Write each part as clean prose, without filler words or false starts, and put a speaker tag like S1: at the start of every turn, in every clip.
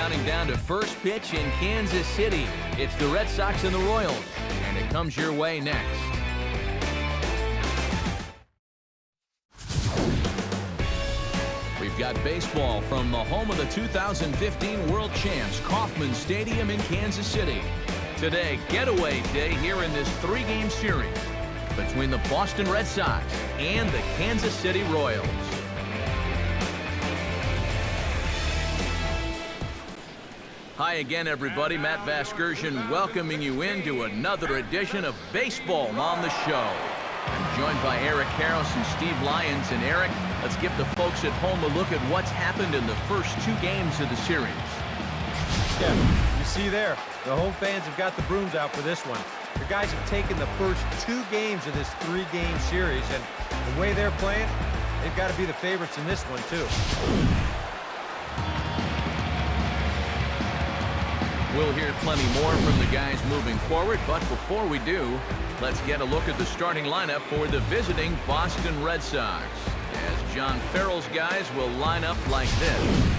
S1: counting down to first pitch in Kansas City. It's the Red Sox and the Royals, and it comes your way next. We've got baseball from the home of the 2015 World Champs, Kauffman Stadium in Kansas City. Today, getaway day here in this three-game series between the Boston Red Sox and the Kansas City Royals. Hi again, everybody. Matt Vasgersian welcoming you into another edition of Baseball on the Show. I'm joined by Eric Harris and Steve Lyons. And Eric, let's give the folks at home a look at what's happened in the first two games of the series.
S2: Yeah, you see there, the home fans have got the brooms out for this one. The guys have taken the first two games of this three-game series, and the way they're playing, they've got to be the favorites in this one, too.
S1: We'll hear plenty more from the guys moving forward, but before we do, let's get a look at the starting lineup for the visiting Boston Red Sox, as John Farrell's guys will line up like this.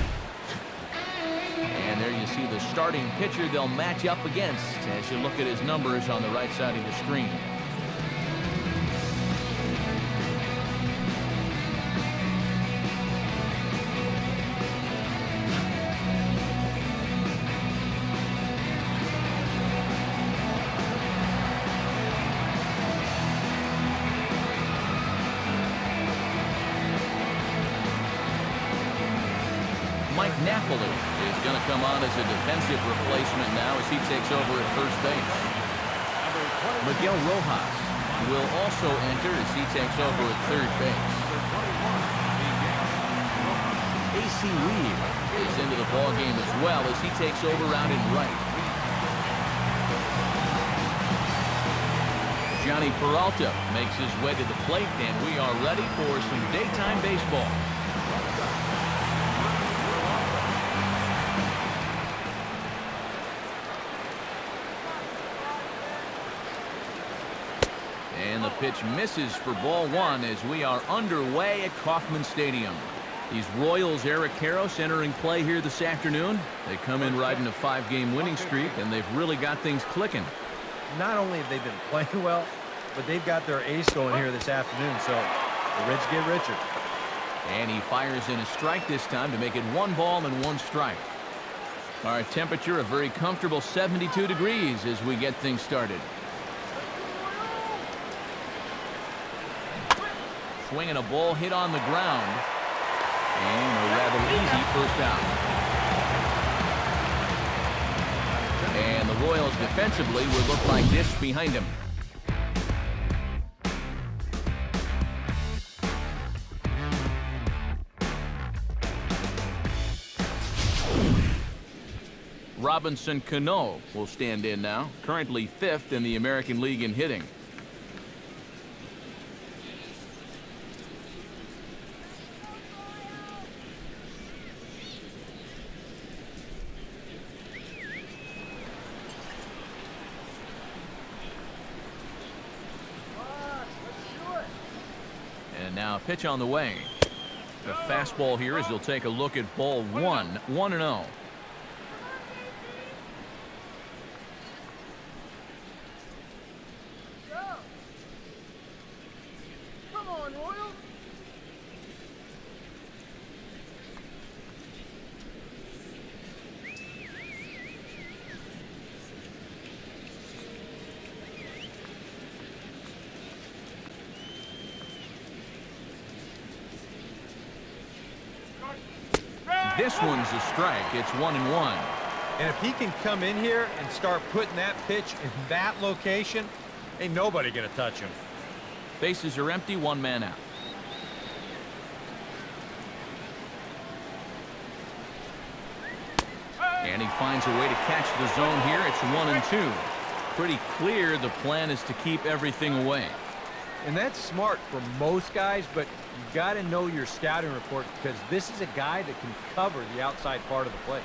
S1: And there you see the starting pitcher they'll match up against as you look at his numbers on the right side of the screen. Is going to come on as a defensive replacement now as he takes over at first base. Miguel Rojas will also enter as he takes over at third base. AC Reed is into the ball game as well as he takes over out in right. Johnny Peralta makes his way to the plate, and we are ready for some daytime baseball. And the pitch misses for ball one as we are underway at Kauffman Stadium. These Royals, Eric Harris, entering play here this afternoon. They come in riding a five-game winning streak, and they've really got things clicking.
S2: Not only have they been playing well, but they've got their ace going here this afternoon, so the rich get richer.
S1: And he fires in a strike this time to make it 1 ball and 1 strike. Our temperature a very comfortable 72 degrees as we get things started. Swinging a ball hit on the ground, and a rather easy first out. And the Royals defensively will look like this behind him. Robinson Cano will stand in now, currently 5th in the American League in hitting. And now pitch on the way. The fastball here as he'll take a look at ball 1, 1-0.
S3: Come on, Royals.
S1: This one's a strike. It's 1-1.
S2: And if he can come in here and start putting that pitch in that location, ain't nobody going to touch him.
S1: Bases are empty, 1 man out. And he finds a way to catch the zone here. It's 1-2. Pretty clear the plan is to keep everything away.
S2: And that's smart for most guys, but you got to know your scouting report because this is a guy that can cover the outside part of the plate.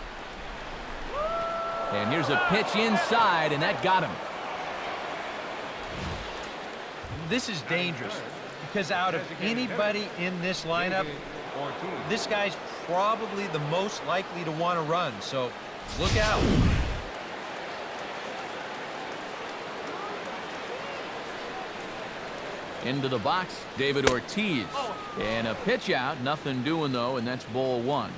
S1: And here's a pitch inside, and that got him.
S2: This is dangerous because out of anybody in this lineup, this guy's probably the most likely to want to run. So
S1: Look out. Into the box, David Ortiz. And a pitch out, nothing doing though, and that's ball one.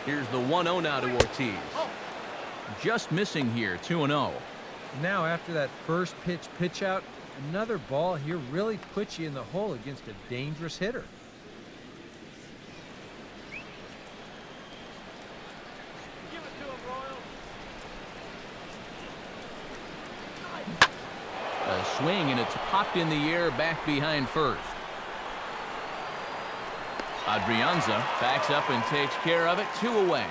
S1: Here's the 1-0 now to Ortiz. Just missing here, 2-0.
S2: Now after that first pitch out, another ball here really puts you in the hole against a dangerous hitter.
S1: A swing, and it's popped in the air back behind first. Adrianza backs up and takes care of it. 2 away.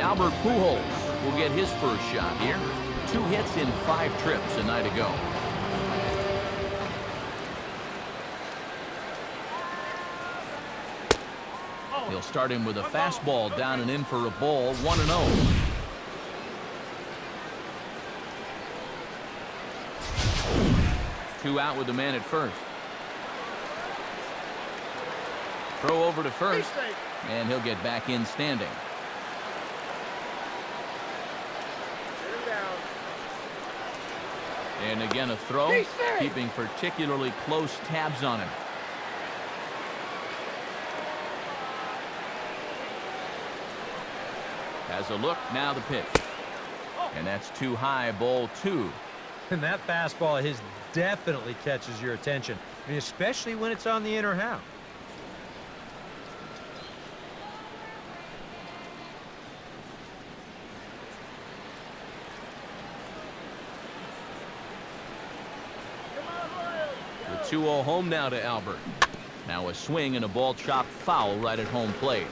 S1: Albert Pujols will get his first shot here. 2 hits in 5 trips a night ago. He'll start him with a fastball down and in for a ball. 1-0. Two out with the man at first. Throw over to first, and he'll get back in standing. And again a throw, keeping particularly close tabs on him. Has a look, now the pitch. And that's too high, ball 2.
S2: And that fastball of his definitely catches your attention. I mean, especially when it's on the inner half.
S1: The 2-0 home now to Albert. Now a swing and a ball chopped foul right at home plate.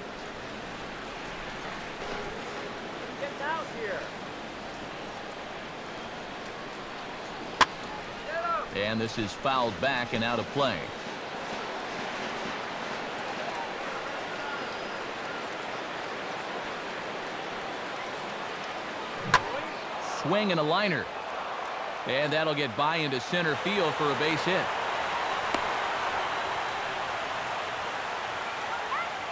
S3: Get out here.
S1: And this is fouled back and out of play. Swing and a liner. And that'll get by into center field for a base hit.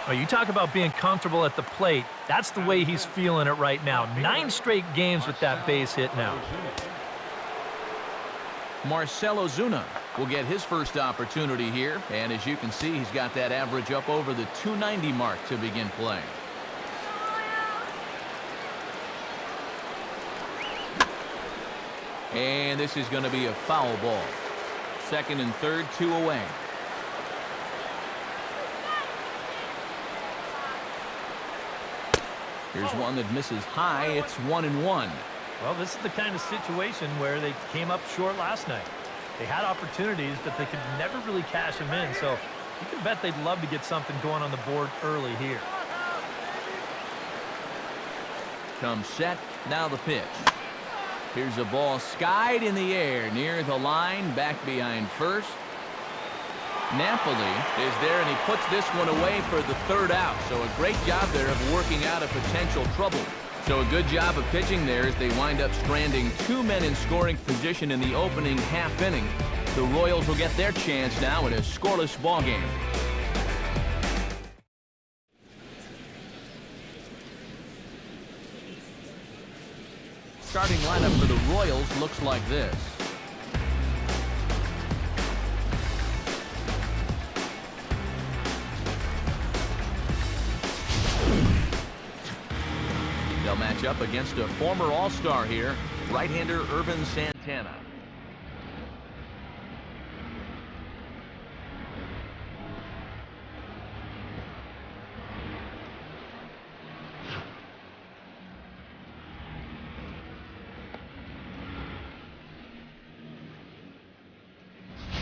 S4: Well, you talk about being comfortable at the plate. That's the way he's feeling it right now. 9 straight games with that base hit now.
S1: Marcell Ozuna will get his first opportunity here, and as you can see, he's got that average up over the 290 mark to begin play. And this is going to be a foul ball. Second and third, 2 away. Here's one that misses high. It's 1-1.
S4: Well, this is the kind of situation where they came up short last night. They had opportunities, but they could never really cash them in, so you can bet they'd love to get something going on the board early here.
S1: Comes set, now the pitch. Here's a ball skied in the air near the line, back behind first. Napoli is there, and he puts this one away for the 3rd out. So a great job there of working out a potential trouble. So a good job of pitching there as they wind up stranding 2 men in scoring position in the opening half inning. The Royals will get their chance now in a scoreless ball game. Starting lineup for the Royals looks like this. They'll match up against a former All-Star here, right-hander Irvin Santana.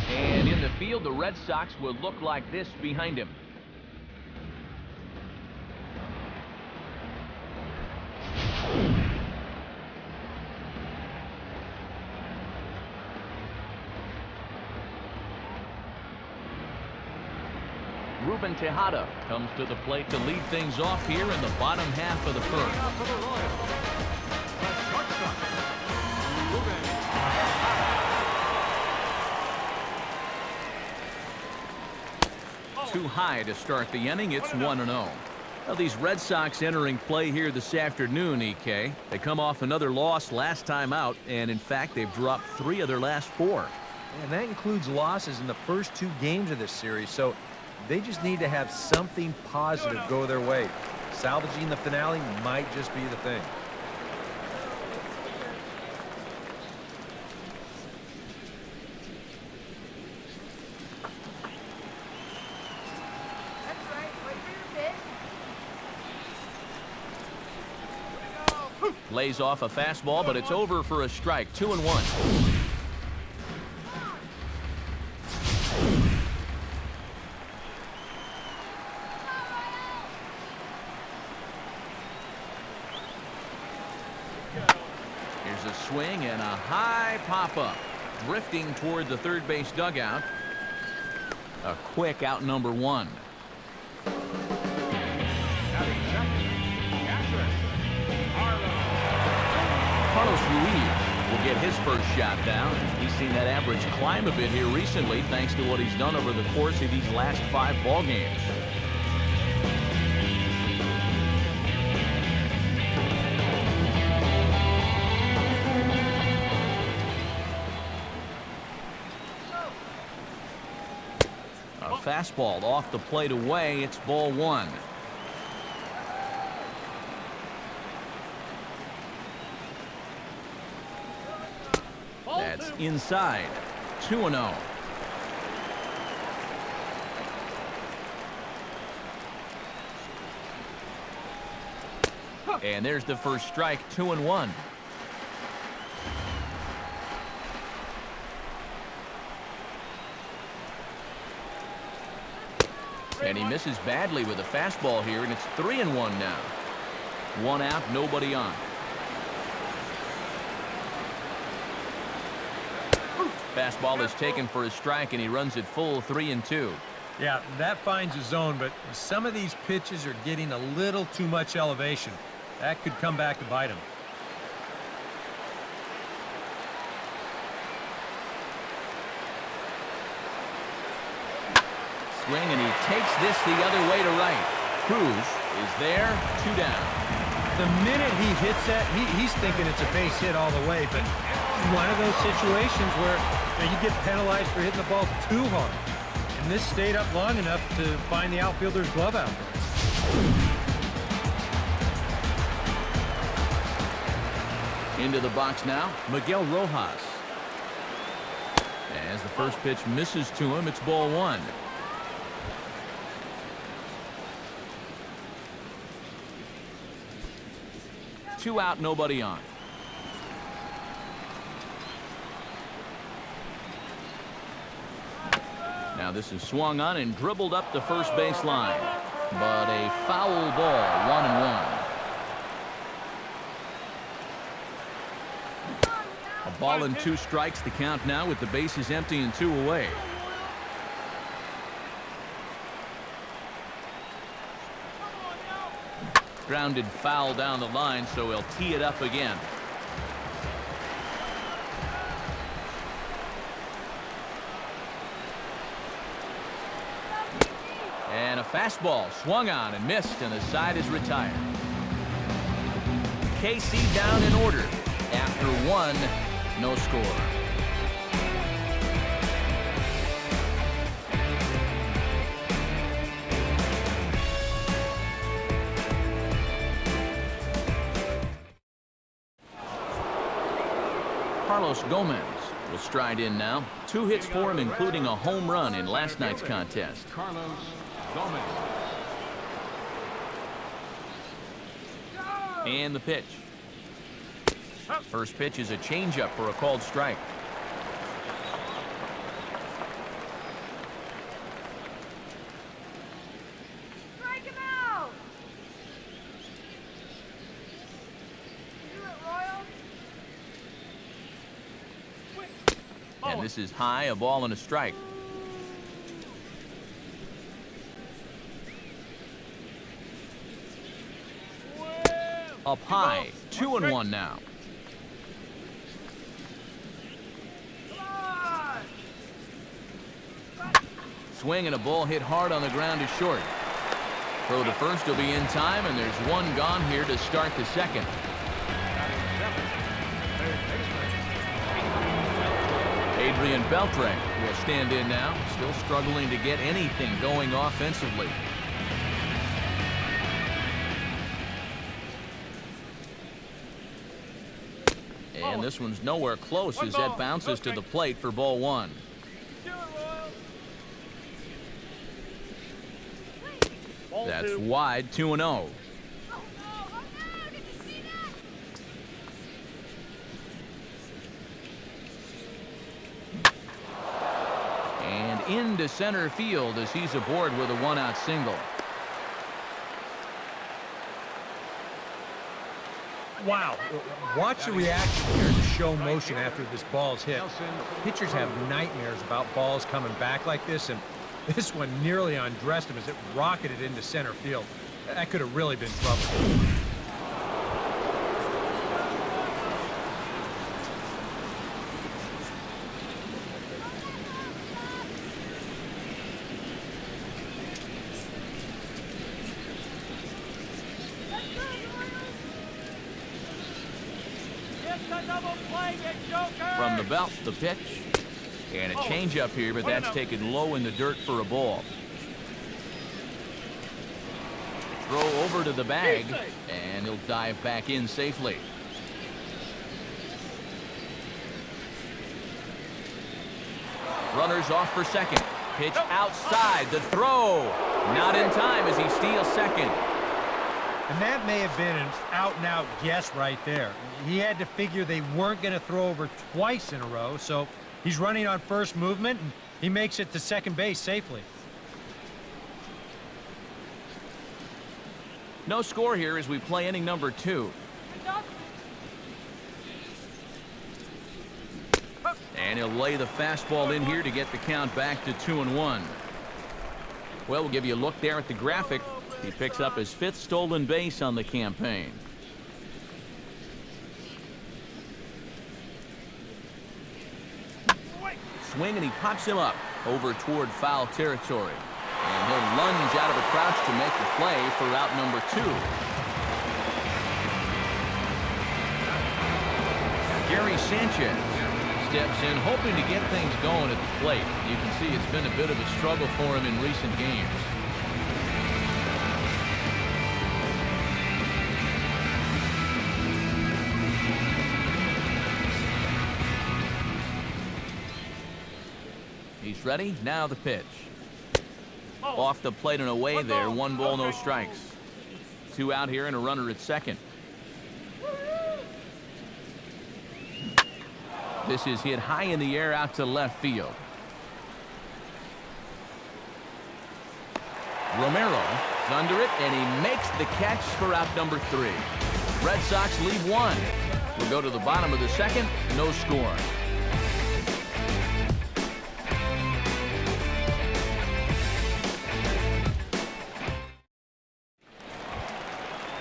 S1: And in the field, the Red Sox will look like this behind him. Ruben Tejada comes to the plate to lead things off here in the bottom half of the first. Too high to start the inning. It's 1-0. Now, these Red Sox entering play here this afternoon, EK. They come off another loss last time out, and in fact, they've dropped 3 of their last 4.
S2: And that includes losses in the first 2 games of this series, so they just need to have something positive go their way. Salvaging the finale might just be the thing.
S1: Lays off a fastball, but it's over for a strike. 2-1. Here's a swing and a high pop-up. Drifting toward the third base dugout. A quick out number 1. Carlos Ruiz will get his first shot down. He's seen that average climb a bit here recently thanks to what he's done over the course of these last 5 ball games. A fastball off the plate away. It's ball 1. That's inside. 2-0. And there's the first strike. 2-1. And he misses badly with a fastball here, and it's 3-1 now. 1 out, nobody on. Fastball is taken for a strike, and he runs it full. 3-2.
S2: Yeah, that finds a zone, but some of these pitches are getting a little too much elevation. That could come back to bite him.
S1: Swing, and he takes this the other way to right. Cruz is there. 2 down.
S2: The minute he hits that, he's thinking it's a base hit all the way, but one of those situations where you get penalized for hitting the ball too hard. And this stayed up long enough to find the outfielder's glove out there.
S1: Into the box now, Miguel Rojas. As the first pitch misses to him, it's ball 1. Two out, nobody on. Now this is swung on and dribbled up the first base line, but a foul ball. 1-1. A ball and 2 strikes, the count now with the bases empty and 2 away. Grounded foul down the line, so he'll tee it up again. And a fastball swung on and missed, and the side is retired. KC down in order. After 1, no score. Carlos Gomez will stride in now. 2 hits for him, including a home run in last night's contest.
S5: Carlos Gomez.
S1: And the pitch. First pitch is a changeup for a called strike.
S3: Strike him out! You do it, Royals.
S1: And this is high, a ball and a strike. Up high, 2-1 now. Swing and a ball hit hard on the ground is short. Throw to first will be in time, and there's one gone here to start the second. Adrian Beltre will stand in now, still struggling to get anything going offensively. And this one's nowhere close as that bounces to the plate for ball one. That's wide, 2-0.
S3: Oh no, did you see that?
S1: And into center field as he's aboard with a one-out single.
S2: Wow. Watch the reaction here in the show motion after this ball's hit. Pitchers have nightmares about balls coming back like this, and this one nearly undressed him as it rocketed into center field. That could have really been trouble.
S1: From the belt, the pitch. And a changeup here, but that's taken low in the dirt for a ball. Throw over to the bag, and he'll dive back in safely. Runners off for second. Pitch outside. The throw. Not in time as he steals second.
S2: And that may have been an out-and-out guess right there. He had to figure they weren't going to throw over twice in a row, so he's running on first movement, and he makes it to second base safely.
S1: No score here as we play inning number 2. And he'll lay the fastball in here to get the count back to 2-1. Well, we'll give you a look there at the graphic. He picks up his 5th stolen base on the campaign. Swing, and he pops him up over toward foul territory. And he'll lunge out of the crouch to make the play for out number 2. Gary Sanchez steps in, hoping to get things going at the plate. You can see it's been a bit of a struggle for him in recent games. He's ready. Now the pitch. Off the plate and away there. 1 ball, no strikes. 2 out here and a runner at second. This is hit high in the air out to left field. Romero is under it, and he makes the catch for out number 3. Red Sox lead 1. We'll go to the bottom of the second. No score.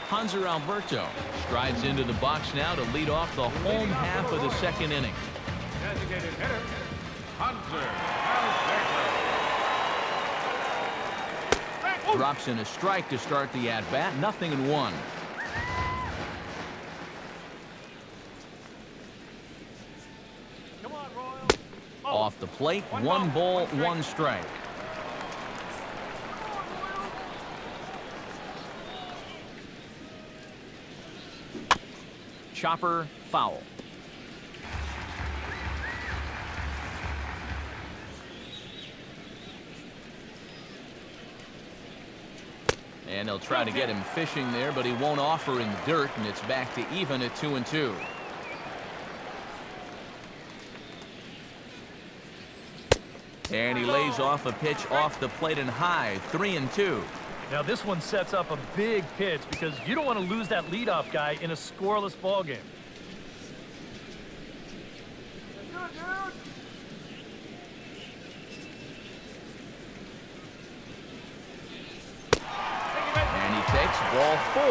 S1: Hanser Alberto strides into the box now to lead off the home half of the second inning.
S5: Designated hitter, Hanser Alberto.
S1: Drops in a strike to start the at-bat. 0-1.
S5: Come on, Royal.
S1: Off the plate, 1 ball, 1 strike. Chopper, foul. And they'll try to get him fishing there, but he won't offer in the dirt, and it's back to even at 2-2. And he lays off a pitch off the plate and high, 3-2.
S4: Now this one sets up a big pitch because you don't want to lose that leadoff guy in a scoreless ball game.
S1: And he takes Ball 4.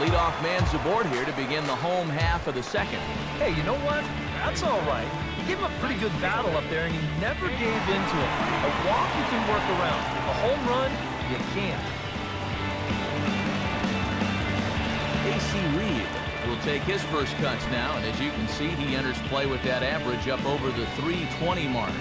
S1: Leadoff man's aboard here to begin the home half of the second.
S4: Hey, you know what? That's all right. He gave him a pretty good battle up there, and he never gave in to it. A walk you can work around. A home run, you can't.
S1: AC Reed will take his first cuts now, and as you can see, he enters play with that average up over the 320 mark.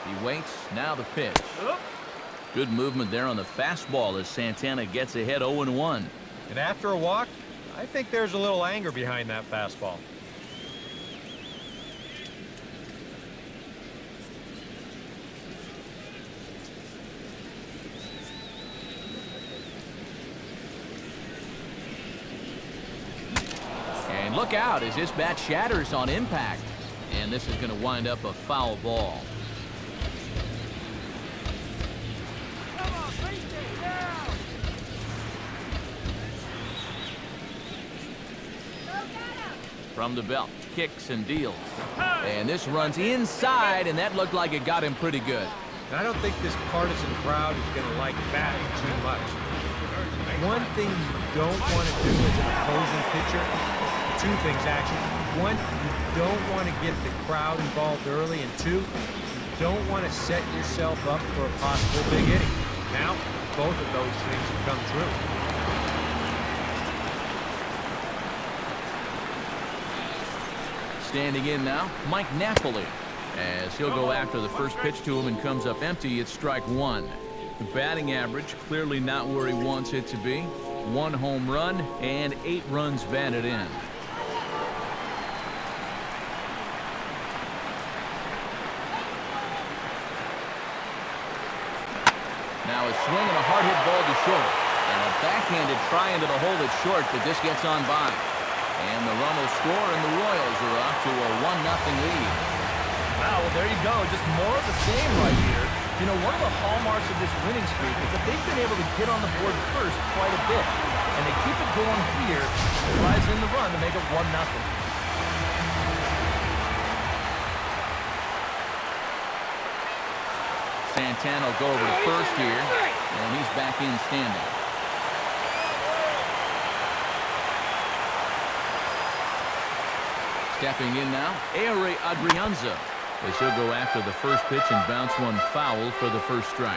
S1: He waits, now the pitch. Good movement there on the fastball as Santana gets ahead 0-1.
S2: And after a walk, I think there's a little anger behind that fastball.
S1: And look out as this bat shatters on impact. And this is going to wind up a foul ball. From the belt, kicks and deals. And this runs inside, and that looked like it got him pretty good.
S2: And I don't think this partisan crowd is going to like batting too much. One thing you don't want to do as an opposing pitcher, two things actually. One, you don't want to get the crowd involved early, and two, you don't want to set yourself up for a possible big inning. Now, both of those things have come true.
S1: Standing in now, Mike Napoli, as he'll go after the first pitch to him and comes up empty. It's strike one. The batting average clearly not where he wants it to be. 1 home run and 8 runs batted in. Now a swing and a hard hit ball to short. And a backhanded try into the hole that's short, but this gets on by. And the run will score, and the Royals are off to a 1-0 lead.
S4: Wow, well, there you go. Just more of the same right here. You know, one of the hallmarks of this winning streak is that they've been able to get on the board first quite a bit. And they keep it going here, drives in the run to make it 1-0.
S1: Santana will go over to first here, and he's back in standing. Stepping in now, Aire Adrianza, as he'll go after the first pitch and bounce one foul for the first strike.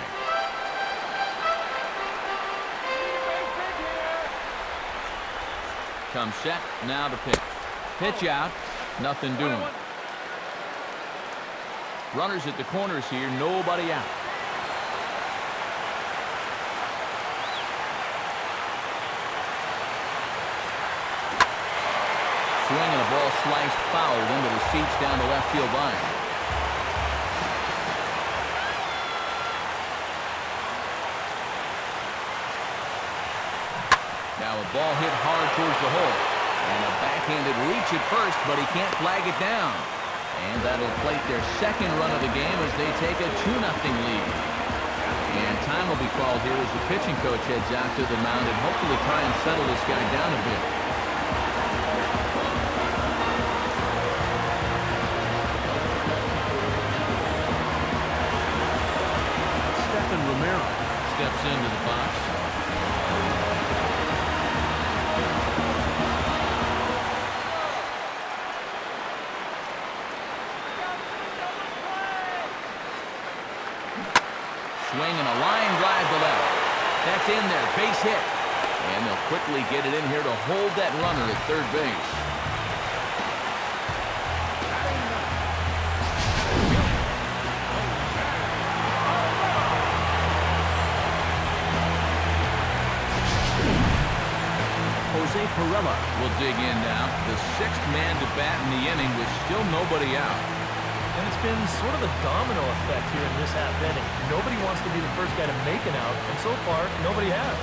S1: Comes set, now the pitch. Pitch out, nothing doing. Runners at the corners here, nobody out. Swing and a ball sliced foul into the seats down the left field line. Now a ball hit hard towards the hole. And a backhanded reach at first, but he can't flag it down. And that'll plate their second run of the game as they take a 2-0 lead. And time will be called here as the pitching coach heads out to the mound and hopefully try and settle this guy down a bit. Steps into the box. Swing and a line drive to left. That's in there, base hit. And they'll quickly get it in here to hold that runner at third base. Jose Pirela will dig in now. The 6th man to bat in the inning with still nobody out.
S4: And it's been sort of a domino effect here in this half inning. Nobody wants to be the first guy to make an out, and so far, nobody has.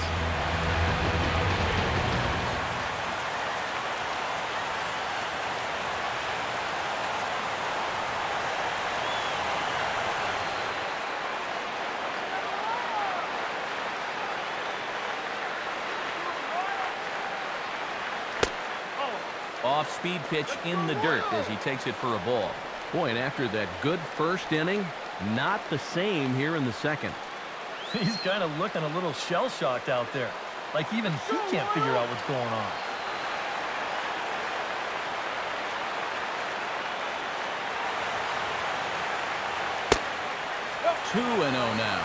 S1: Off-speed pitch in the dirt as he takes it for a ball. Boy, and after that good first inning, not the same here in the second.
S4: He's kind of looking a little shell-shocked out there. Like even he can't figure out what's going on.
S1: Two and 0 now.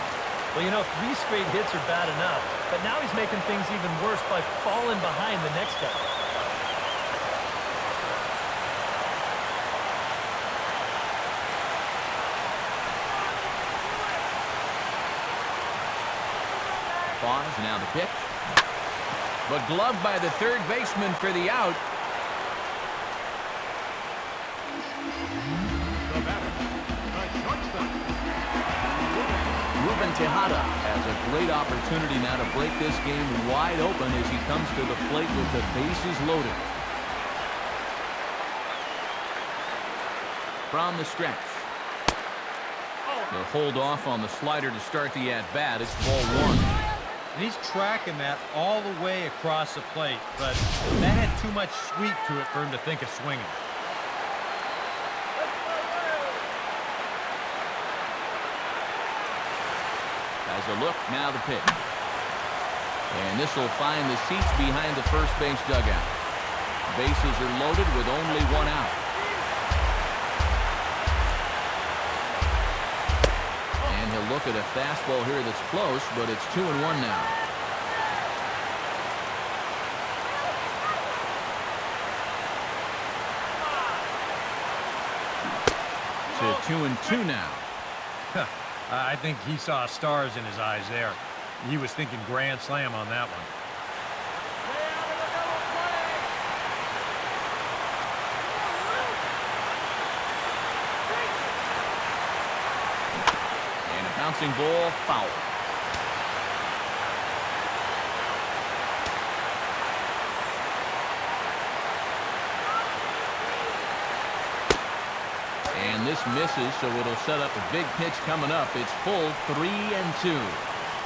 S4: Well, you know, 3 straight hits are bad enough, but now he's making things even worse by falling behind the next guy.
S1: Pause, now the pitch. But gloved by the third baseman for the out.
S5: The batter, the shortstop.
S1: Ruben Tejada has a great opportunity now to break this game wide open as he comes to the plate with the bases loaded. From the stretch. He'll hold off on the slider to start the at-bat. It's ball 1.
S2: And he's tracking that all the way across the plate, but that had too much sweep to it for him to think of swinging.
S1: Has a look, now the pitch. And this will find the seats behind the first base dugout. Bases are loaded with only 1 out. And he'll look at a fastball here that's close, but it's 2-1 now. To 2-2 now.
S2: I think he saw stars in his eyes there. He was thinking grand slam on that one.
S1: And a bouncing ball, foul. And this misses, so it'll set up a big pitch coming up. It's full 3-2.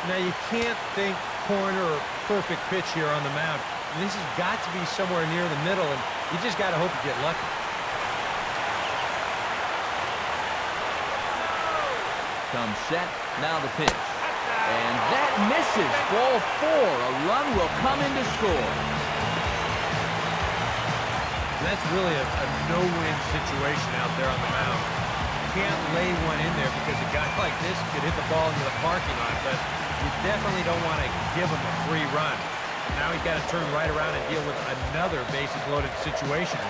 S2: Now, you can't think corner or perfect pitch here on the mound. This has got to be somewhere near the middle, and you just got to hope you get lucky.
S1: Comes set, now the pitch. And that misses. Ball 4. A run will come in to score.
S2: That's really a no-win situation out there on the mound. You can't lay one in there because a guy like this could hit the ball into the parking lot, but you definitely don't want to give him a free run. Now he's got to turn right around and deal with another bases-loaded situation.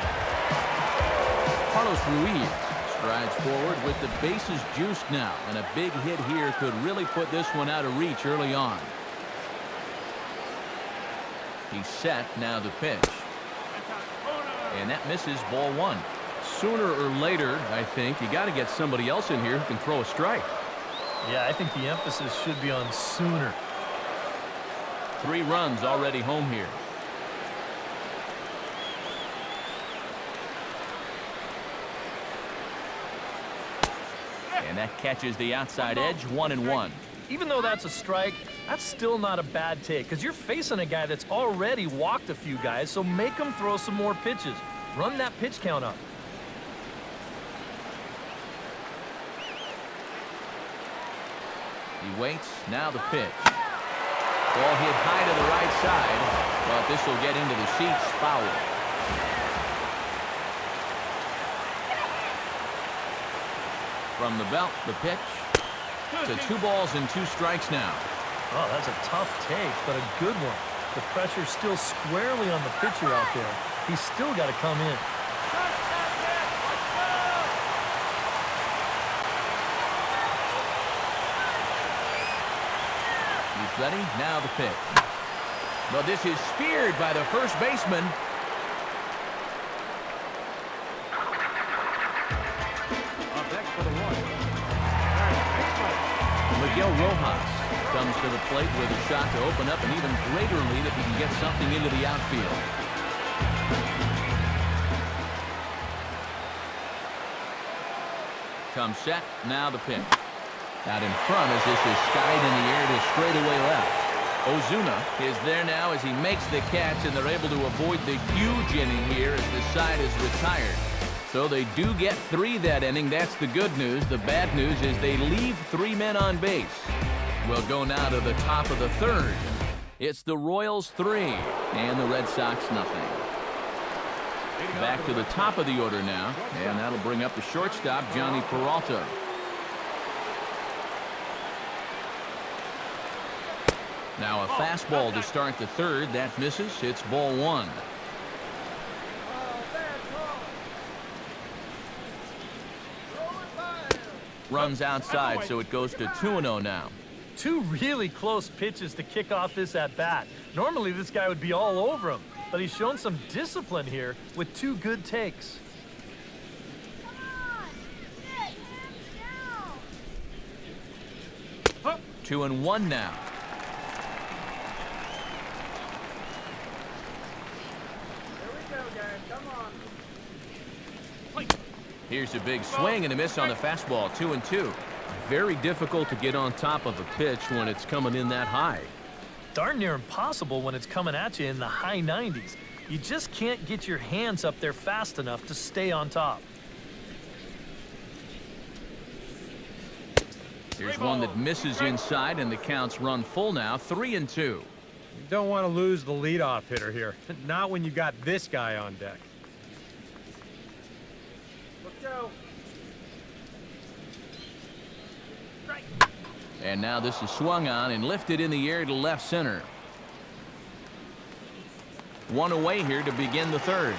S1: Carlos Ruiz strides forward with the bases juiced now, and a big hit here could really put this one out of reach early on. He's set, now the pitch. And that misses, ball 1. Sooner or later, I think, you got to get somebody else in here who can throw a strike.
S4: Yeah, I think the emphasis should be on sooner.
S1: 3 runs already home here. And that catches the outside edge, 1-1.
S4: Even though that's a strike, that's still not a bad take because you're facing a guy that's already walked a few guys, so make him throw some more pitches. Run that pitch count up.
S1: He waits, now the pitch. Ball hit high to the right side, but this will get into the seats, foul. From the belt, the pitch. To 2 balls and 2 strikes now.
S4: Oh, that's a tough take, but a good one. The pressure's still squarely on the pitcher out there. He's still got to come in.
S1: He's ready, now the pitch. But this is speared by the first baseman.
S5: Up next for the Royals.
S1: Miguel Rojas comes to the plate with a shot to open up an even greater lead if he can get something into the outfield. Comes set, now the pitch. Out in front as this is skied in the air to straightaway left. Ozuna is there now as he makes the catch, and they're able to avoid the huge inning here as the side is retired. So they do get 3 that inning. That's the good news. The bad news is they leave 3 men on base. We'll go now to the top of the 3rd. It's the Royals 3 and the Red Sox nothing. Back to the top of the order now, and that'll bring up the shortstop, Johnny Peralta. Now a fastball to start the 3rd. That misses. It's ball 1. Runs outside, so it goes to 2-0 now.
S4: 2 really close pitches to kick off this at-bat. Normally this guy would be all over him, but he's shown some discipline here with 2 good takes.
S3: Come on,
S1: 2-1 now. Here's a big swing and a miss on the fastball. 2-2. Very difficult to get on top of a pitch when it's coming in that high.
S4: Darn near impossible when it's coming at you in the high 90s. You just can't get your hands up there fast enough to stay on top.
S1: Here's one that misses inside, and the count's run full now. 3-2.
S2: You don't want to lose the leadoff hitter here. Not when you got this guy on deck.
S1: And now this is swung on and lifted in the air to left center. 1 away here to begin the 3rd.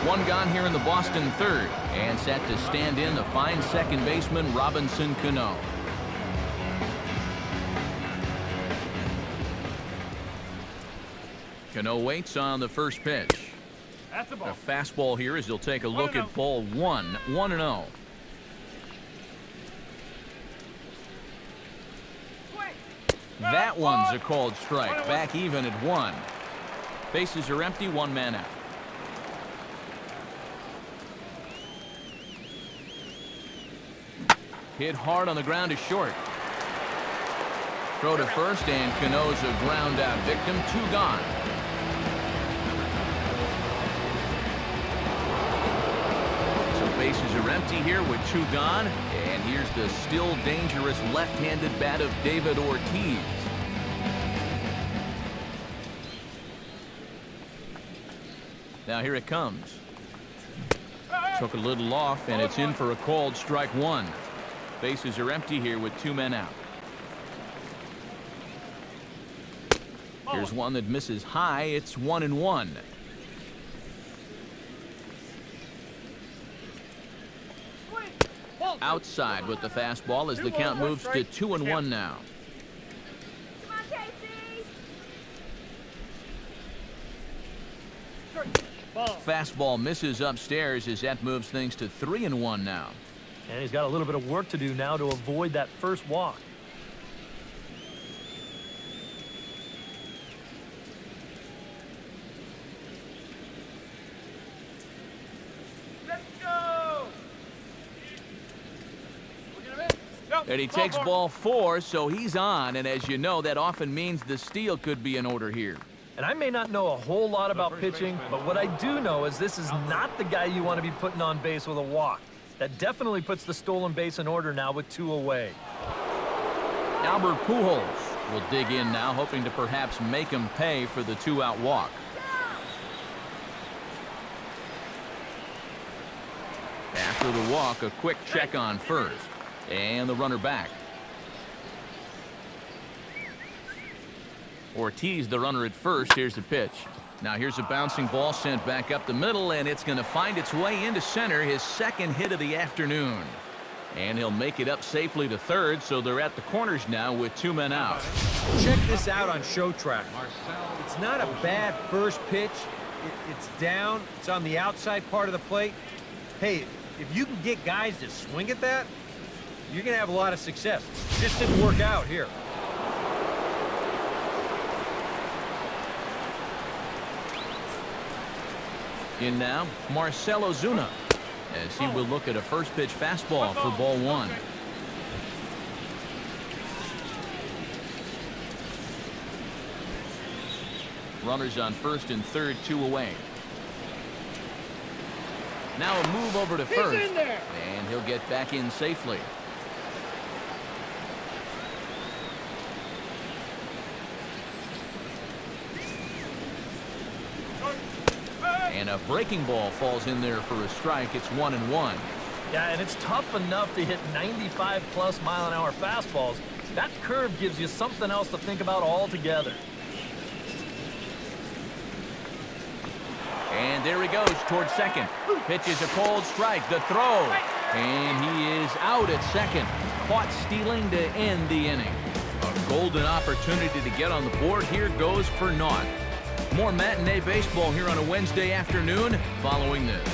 S1: 1 gone here in the Boston 3rd, and set to stand in the fine second baseman Robinson Cano. Cano waits on the first pitch.
S5: That's a ball.
S1: A fastball here as he'll take a look at ball 1. 1-0. That one's a called strike. Back even at 1. Bases are empty. 1 man out. Hit hard on the ground to short. Throw to first, and Cano's a ground out victim. 2 gone. So bases are empty here with 2 gone. And here's the still dangerous left-handed bat of David Ortiz. Now here it comes. Took a little off, and it's in for a called strike 1. Bases are empty here with 2 men out. Here's one that misses high. It's 1-1. Outside with the fastball as the count moves to 2-1 now.
S3: Come on, Casey.
S1: Fastball misses upstairs as that moves things to 3-1 now.
S4: And he's got a little bit of work to do now to avoid that first walk.
S1: And he takes ball 4, so he's on. And as you know, that often means the steal could be in order here.
S4: And I may not know a whole lot about pitching, but what I do know is this is not the guy you want to be putting on base with a walk. That definitely puts the stolen base in order now with 2 away.
S1: Albert Pujols will dig in now, hoping to perhaps make him pay for the 2-out walk. After the walk, a quick check on first. And the runner back. Ortiz, the runner at first. Here's the pitch. Now here's a bouncing ball sent back up the middle, and it's going to find its way into center, his 2nd hit of the afternoon. And he'll make it up safely to 3rd, so they're at the corners now with 2 men out.
S2: Check this out on show track. It's not a bad first pitch. It's down. It's on the outside part of the plate. Hey, if you can get guys to swing at that, you're going to have a lot of success. It just didn't work out here.
S1: In now, Marcell Ozuna, as he will look at a first pitch fastball for ball 1. Runners on first and third, 2 away. Now a move over to first, and he'll get back in safely. And a breaking ball falls in there for a strike. It's 1-1.
S4: Yeah, and it's tough enough to hit 95+ mile-an-hour fastballs. That curve gives you something else to think about altogether.
S1: And there he goes towards second. Pitches a cold strike. The throw. And he is out at second. Caught stealing to end the inning. A golden opportunity to get on the board here goes for naught. More matinee baseball here on a Wednesday afternoon following this.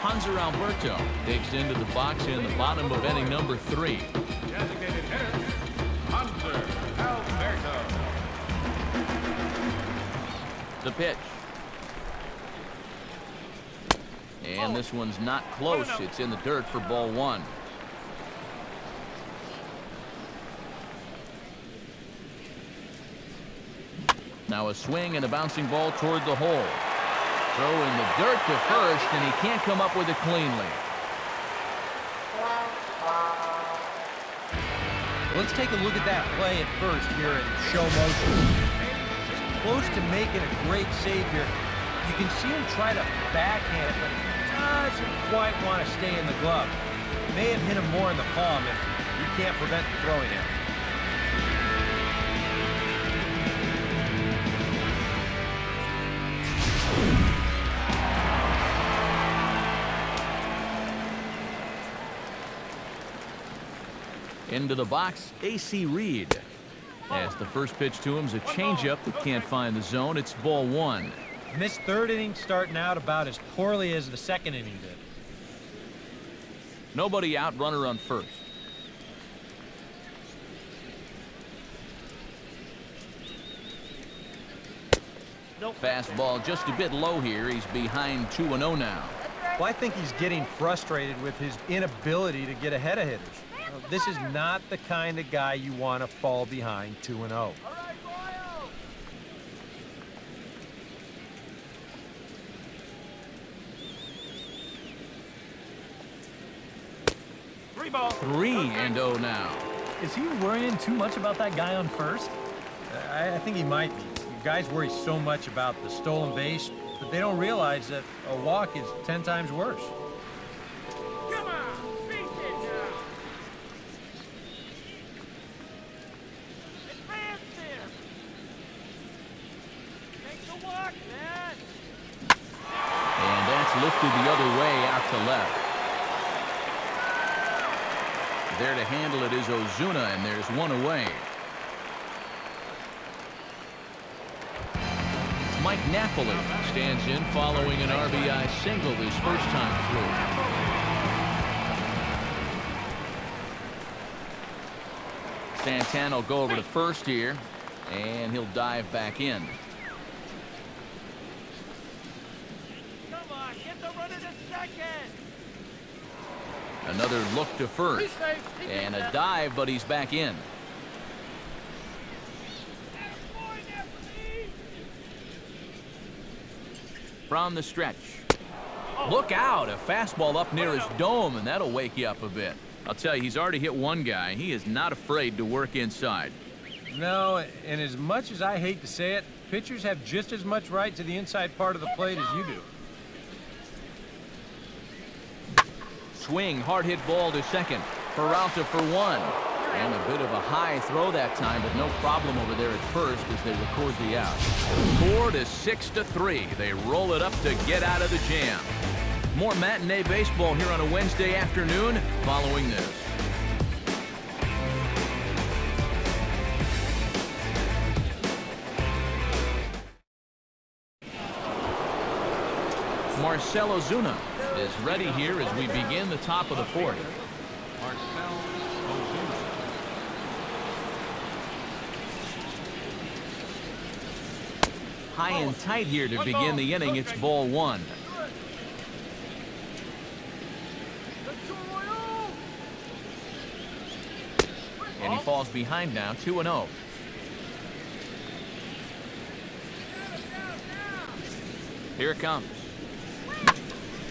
S1: Hanser Alberto digs into the box in the bottom of inning number 3.
S5: Designated hitter, Hanser Alberto.
S1: The pitch. And this one's not close. It's in the dirt for ball 1. Now a swing and a bouncing ball toward the hole. Throw in the dirt to first, and he can't come up with it cleanly.
S2: Let's take a look at that play at first here in show motion. Close to making a great save here. You can see him try to backhand it, but he doesn't quite want to stay in the glove. May have hit him more in the palm, and you can't prevent the throwing it.
S1: Into the box, A.C. Reed. As the first pitch to him is a changeup that can't find the zone. It's ball 1.
S2: And this third inning starting out about as poorly as the second inning did.
S1: Nobody out, runner on first. Fastball just a bit low here. He's behind 2-0 now.
S2: Well, I think he's getting frustrated with his inability to get ahead of hitters. This is not the kind of guy you want to fall behind 2-0.
S1: 3-0 now.
S4: Is he worrying too much about that guy on first?
S2: I think he might be. You guys worry so much about the stolen base, but they don't realize that a walk is 10 times worse.
S3: Come on, beat it now. Advance him. Take the walk, man.
S1: And that's lifted the other way out to left. There to handle it is Ozuna, and there's one away. Mike Napoli stands in following an RBI single his first time through. Santana will go over to first here, and he'll dive back in.
S3: Come on, get the runner to second.
S1: Another look to first,
S3: He's safe.
S1: and a dive, but he's back in. From the stretch. Look out, a fastball up near his dome, and that'll wake you up a bit. I'll tell you, he's already hit one guy. He is not afraid to work inside.
S2: No, and as much as I hate to say it, pitchers have just as much right to the inside part of the plate as you do.
S1: Swing, hard hit ball to second. Peralta for one. And a bit of a high throw that time, but no problem over there at first as they record the out. 4-6-3. They roll it up to get out of the jam. More matinee baseball here on a Wednesday afternoon following this. Marcell Ozuna is ready here as we begin the top of the fourth.
S5: Marcell Ozuna.
S1: High and tight here to begin the inning. It's ball 1. And he falls behind now, 2-0. Here it comes.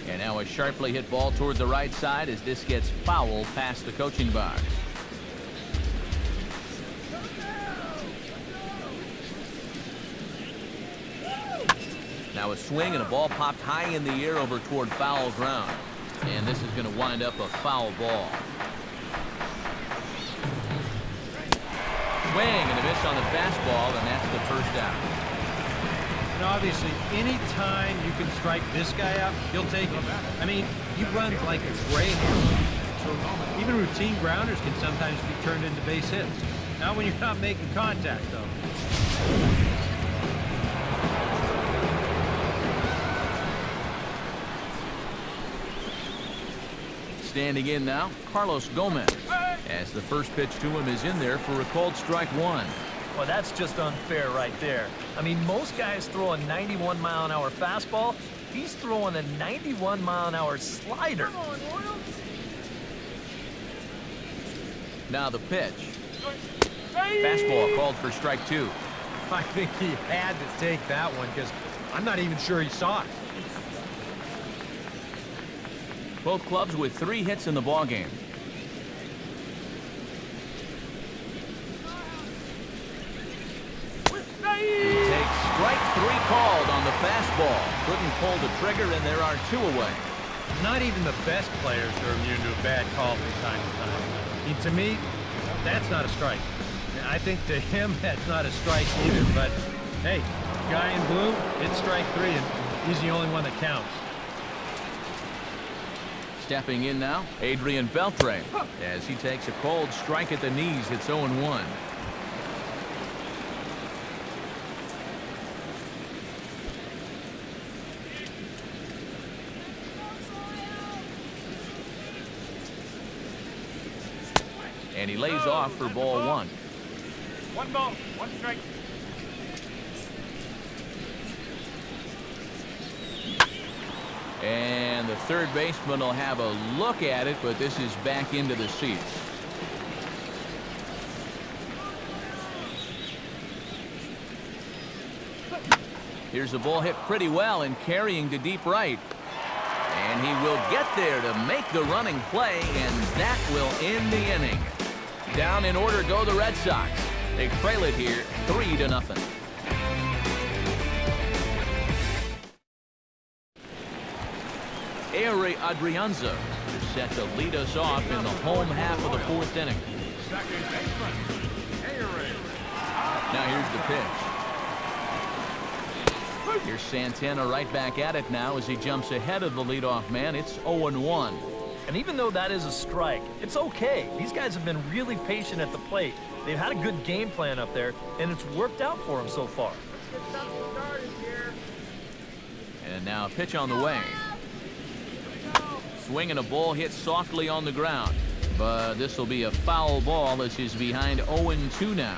S1: And now a sharply hit ball toward the right side as this gets fouled past the coaching box. Now a swing and a ball popped high in the air over toward foul ground. And this is going to wind up a foul ball. Swing and a miss on the fastball, and that's the first out.
S2: And obviously, any time you can strike this guy out, he'll take it. I mean, he runs like a greyhound. So even routine grounders can sometimes be turned into base hits. Not when you're not making contact, though.
S1: Standing in now, Carlos Gomez, as the first pitch to him is in there for a called strike one.
S4: Well, that's just unfair right there. I mean, most guys throw a 91-mile-an-hour fastball. He's throwing a 91-mile-an-hour slider.
S1: Now the pitch. Fastball called for strike two.
S2: I think he had to take that one because I'm not even sure he saw it.
S1: Both clubs with 3 hits in the ballgame. He takes strike 3 called on the fastball. Couldn't pull the trigger, and there are 2 away.
S2: Not even the best players are immune to a bad call from time to time. I mean, to me, that's not a strike. I think to him, that's not a strike either. But, hey, guy in blue, it's strike 3, and he's the only one that counts.
S1: Stepping in now, Adrian Beltre, as he takes a cold strike at the knees. It's 0-1. And he lays off for ball 1.
S3: 1 ball, 1 strike.
S1: And the third baseman will have a look at it, but this is back into the seats. Here's the ball hit pretty well and carrying to deep right. And he will get there to make the running play, and that will end the inning. Down in order go the Red Sox. They trail it here 3-0. Ari Adrianza is set to lead us off in the home half of the 4th inning.
S5: Second baseman, Ari.
S1: Now here's the pitch. Here's Santana right back at it now as he jumps ahead of the leadoff man. It's 0-1.
S4: And even though that is a strike, it's okay. These guys have been really patient at the plate. They've had a good game plan up there, and it's worked out for them so far.
S1: And now a pitch on the way. Swing and a ball hit softly on the ground. But this will be a foul ball as he's behind 0-2 now.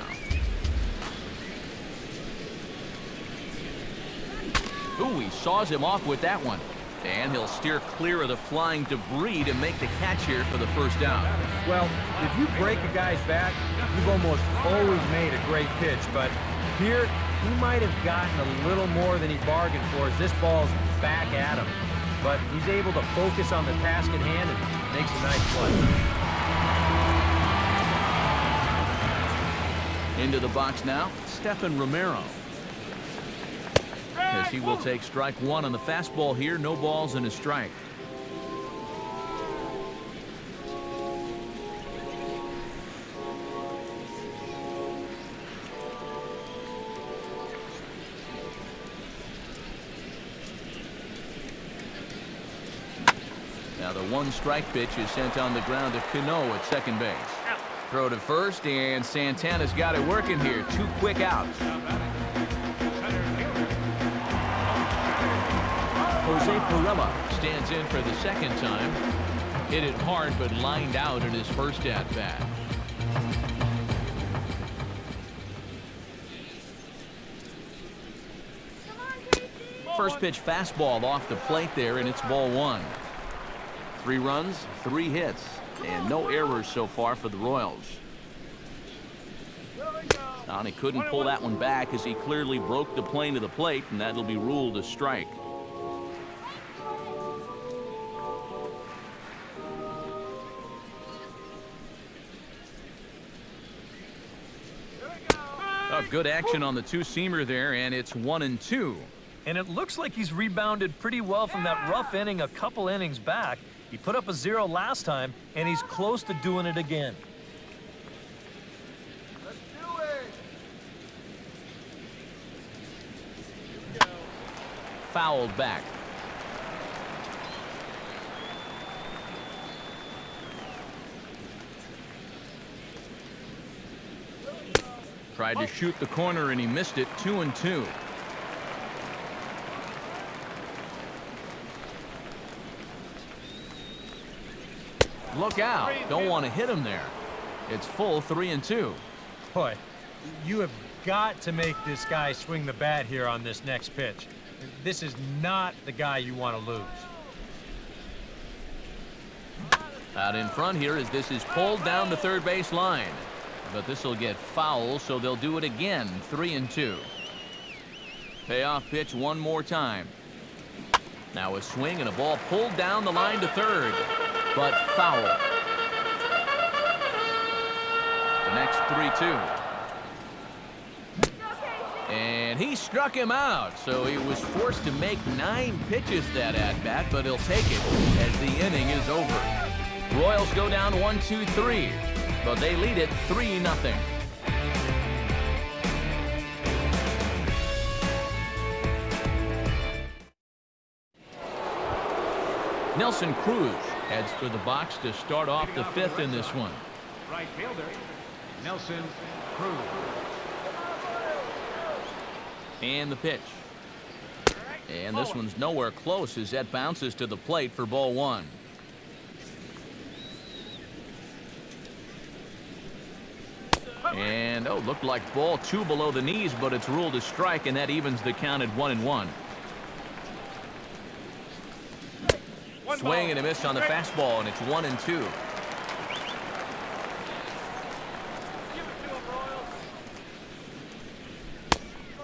S1: Ooh, he saws him off with that one. And he'll steer clear of the flying debris to make the catch here for the first out.
S2: Well, if you break a guy's back, you've almost always made a great pitch. But here, he might have gotten a little more than he bargained for as this ball's back at him. But he's able to focus on the task at hand and makes a nice play.
S1: Into the box now, Stephan Romero. As he will take strike 1 on the fastball here. No balls and a strike. Now the 1-strike pitch is sent on the ground to Cano at second base. Throw to first, and Santana's got it working here. 2 quick outs. Jose Pirela stands in for the second time. Hit it hard, but lined out in his first at-bat. First pitch fastball off the plate there, and it's ball 1. 3 runs, 3 hits, and no errors so far for the Royals. And he couldn't pull that one back as he clearly broke the plane of the plate, and that'll be ruled a strike. Oh, good action on the two-seamer there, and it's 1-2.
S4: And it looks like he's rebounded pretty well from that rough inning a couple innings back. He put up a 0 last time, and he's close to doing it again.
S3: Let's do it.
S1: Fouled back. Tried to shoot the corner and he missed it. 2-2. Look out. Don't want to hit him there. It's full 3-2.
S2: Boy, you have got to make this guy swing the bat here on this next pitch. This is not the guy you want to lose.
S1: Out in front here as this is pulled down the third base line. But this will get foul, so they'll do it again. 3-2. Payoff pitch one more time. Now a swing and a ball pulled down the line to third, but foul. The next 3-2. And he struck him out, so he was forced to make 9 pitches that at-bat, but he'll take it as the inning is over. Royals go down 1-2-3, but they lead it 3-0. Nelson Cruz heads for the box to start off the 5th in this one.
S5: Right fielder, Nelson Cruz.
S1: And the pitch. And this one's nowhere close as that bounces to the plate for ball 1. And, oh, looked like ball 2 below the knees, but it's ruled a strike, and that evens the count at 1-1. Swing and a miss on the fastball, and it's 1-2.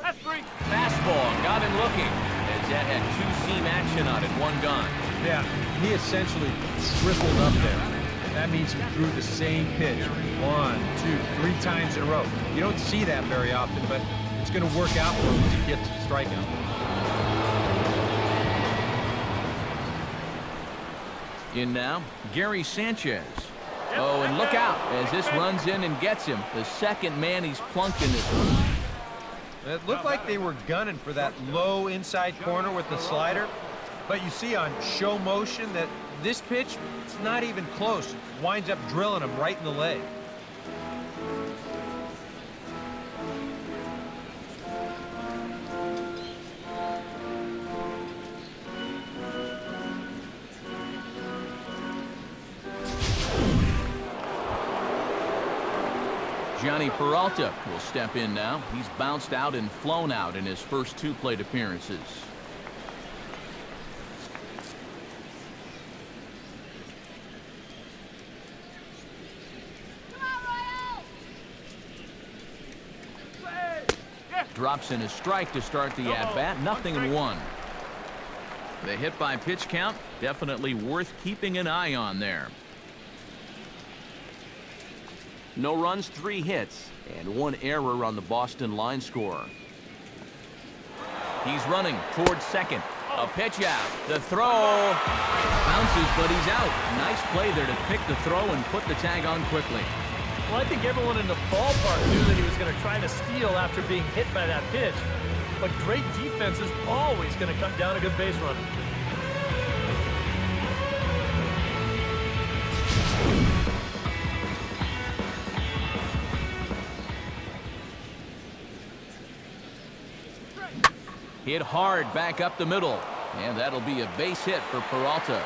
S3: That's 3.
S1: Fastball got him looking as that had 2-seam action on it, 1 gone.
S2: Yeah, he essentially tripled up there. That means he threw the same pitch 1, 2, 3 times in a row. You don't see that very often, but it's going to work out for him as he gets the strikeout.
S1: In now, Gary Sanchez. Oh, and look out as this runs in and gets him. The second man he's plunked in this one.
S2: It looked like they were gunning for that low inside corner with the slider, but you see on show motion that this pitch, it's not even close. It winds up drilling him right in the leg.
S1: Johnny Peralta will step in now. He's bounced out and flown out in his first 2 plate appearances. Drops in a strike to start the at-bat. 0-1. The hit by pitch count, definitely worth keeping an eye on there. No runs, 3 hits, and 1 error on the Boston line score. He's running towards second. A pitch out. The throw bounces, but he's out. Nice play there to pick the throw and put the tag on quickly.
S4: Well, I think everyone in the ballpark knew that he was going to try to steal after being hit by that pitch. But great defense is always going to cut down a good base runner.
S1: Hit hard back up the middle, and that'll be a base hit for Peralta.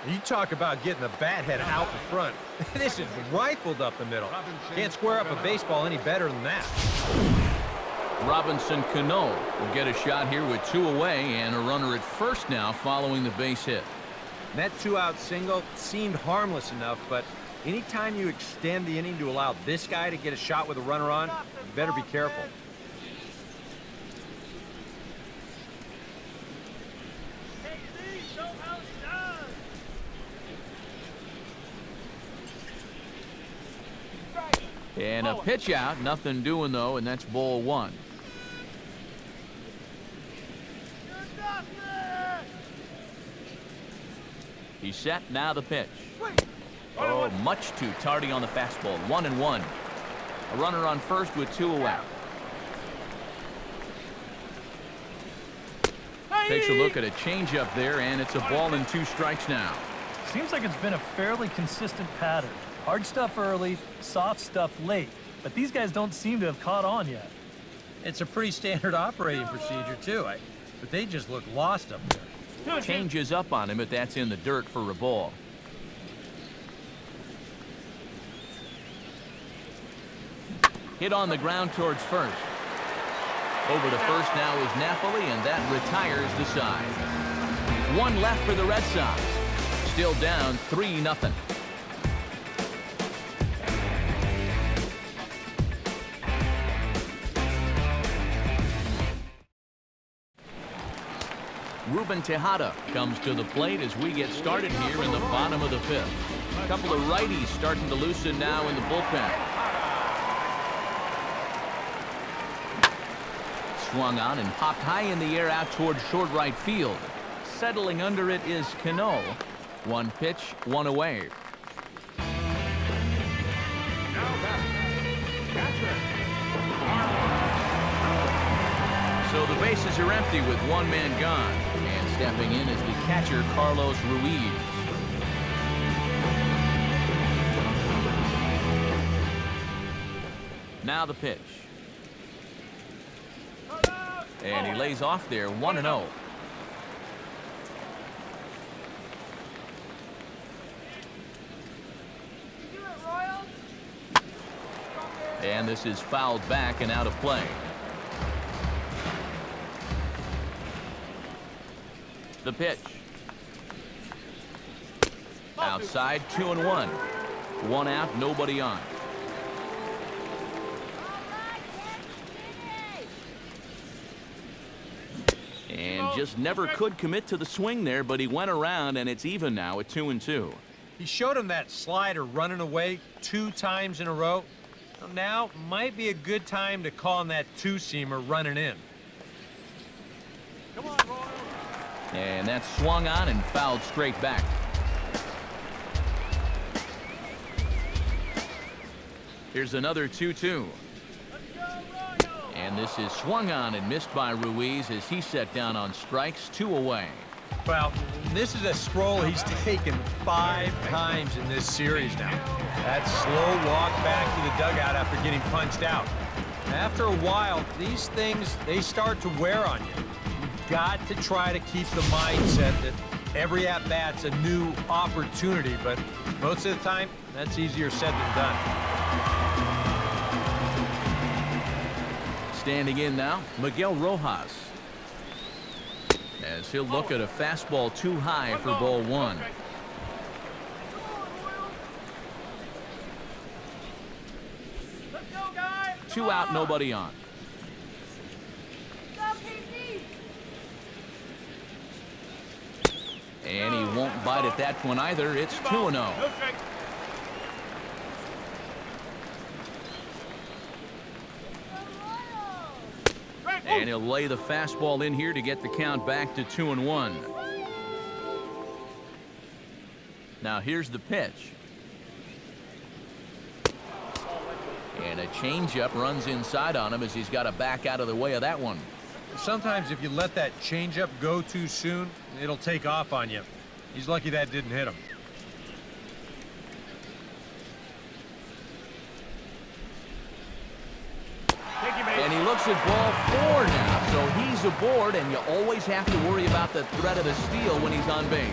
S2: You talk about getting the bat head out in front. This is rifled up the middle. Can't square up a baseball any better than that.
S1: Robinson Cano will get a shot here with 2 away and a runner at first now following the base hit.
S2: And that 2-out single seemed harmless enough, but anytime you extend the inning to allow this guy to get a shot with a runner on, you better be careful.
S1: And a pitch out, nothing doing though, and that's ball 1. He's set, now the pitch. Oh, much too tardy on the fastball. 1-1. A runner on first with 2 away. Takes a look at a changeup there, and it's a ball and 2 strikes now.
S4: Seems like it's been a fairly consistent pattern. Hard stuff early, soft stuff late. But these guys don't seem to have caught on yet.
S2: It's a pretty standard operating procedure, too. But they just look lost up there.
S1: Changes up on him, but that's in the dirt for a ball. Hit on the ground towards first. Over to first now is Napoli, and that retires the side. 1 left for the Red Sox. Still down 3-0. Ruben Tejada comes to the plate as we get started here in the bottom of the 5th. A couple of righties starting to loosen now in the bullpen. Swung on and popped high in the air out toward short right field. Settling under it is Cano. 1 pitch, 1 away. So the bases are empty with 1 man gone. And stepping in is the catcher, Carlos Ruiz. Now the pitch. And he lays off there, 1-0. And this is fouled back and out of play. The pitch. Outside, 2-1. 1 out, nobody on. And just never could commit to the swing there, but he went around, and it's even now at 2-2.
S2: He showed him that slider running away 2 times in a row. Well, now might be a good time to call on that 2-seamer running in.
S3: Come on, Royal.
S1: And that's swung on and fouled straight back. Here's another 2-2. And this is swung on and missed by Ruiz as he set down on strikes, 2 away.
S2: Well, this is a stroll he's taken 5 times in this series now. That slow walk back to the dugout after getting punched out. After a while, these things, they start to wear on you. You've got to try to keep the mindset that every at-bat's a new opportunity, but most of the time, that's easier said than done.
S1: Standing in now, Miguel Rojas. As he'll look at a fastball too high for ball 1.
S3: Let's go, guys.
S1: 2 out, nobody on. And he won't bite at that one either. It's 2-0.
S3: No strike.
S1: And he'll lay the fastball in here to get the count back to 2-1. Now here's the pitch. And a changeup runs inside on him as he's got to back out of the way of that one.
S2: Sometimes if you let that changeup go too soon, it'll take off on you. He's lucky that didn't hit him.
S1: And he looks at ball 4 now, so he's aboard, and you always have to worry about the threat of the steal when he's on base.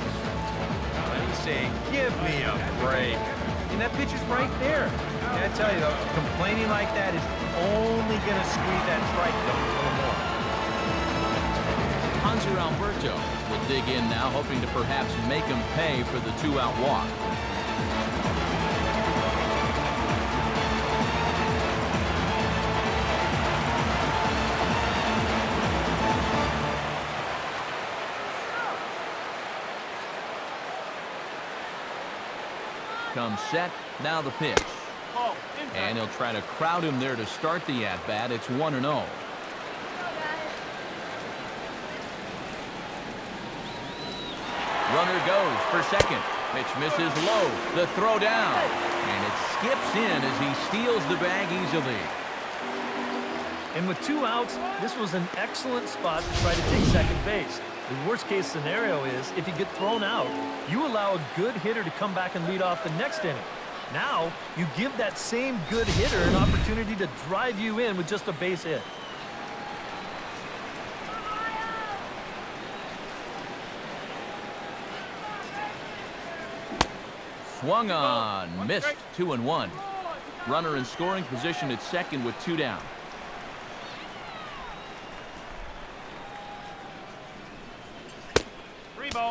S2: He's saying, give me a break. And that pitch is right there. And I tell you, though, complaining like that is only going to squeeze that strike zone a little more.
S1: On closer Alberto will dig in now, hoping to perhaps make him pay for the 2-out walk. Comes set, now the pitch. And he'll try to crowd him there to start the at-bat. It's 1-0. Runner goes for second. Pitch misses low. The throw down. And it skips in as he steals the bag easily.
S4: And with 2 outs, this was an excellent spot to try to take second base. The worst case scenario is if you get thrown out, you allow a good hitter to come back and lead off the next inning. Now, you give that same good hitter an opportunity to drive you in with just a base hit.
S1: Swung on, missed. 2-1. Runner in scoring position at second with 2 down.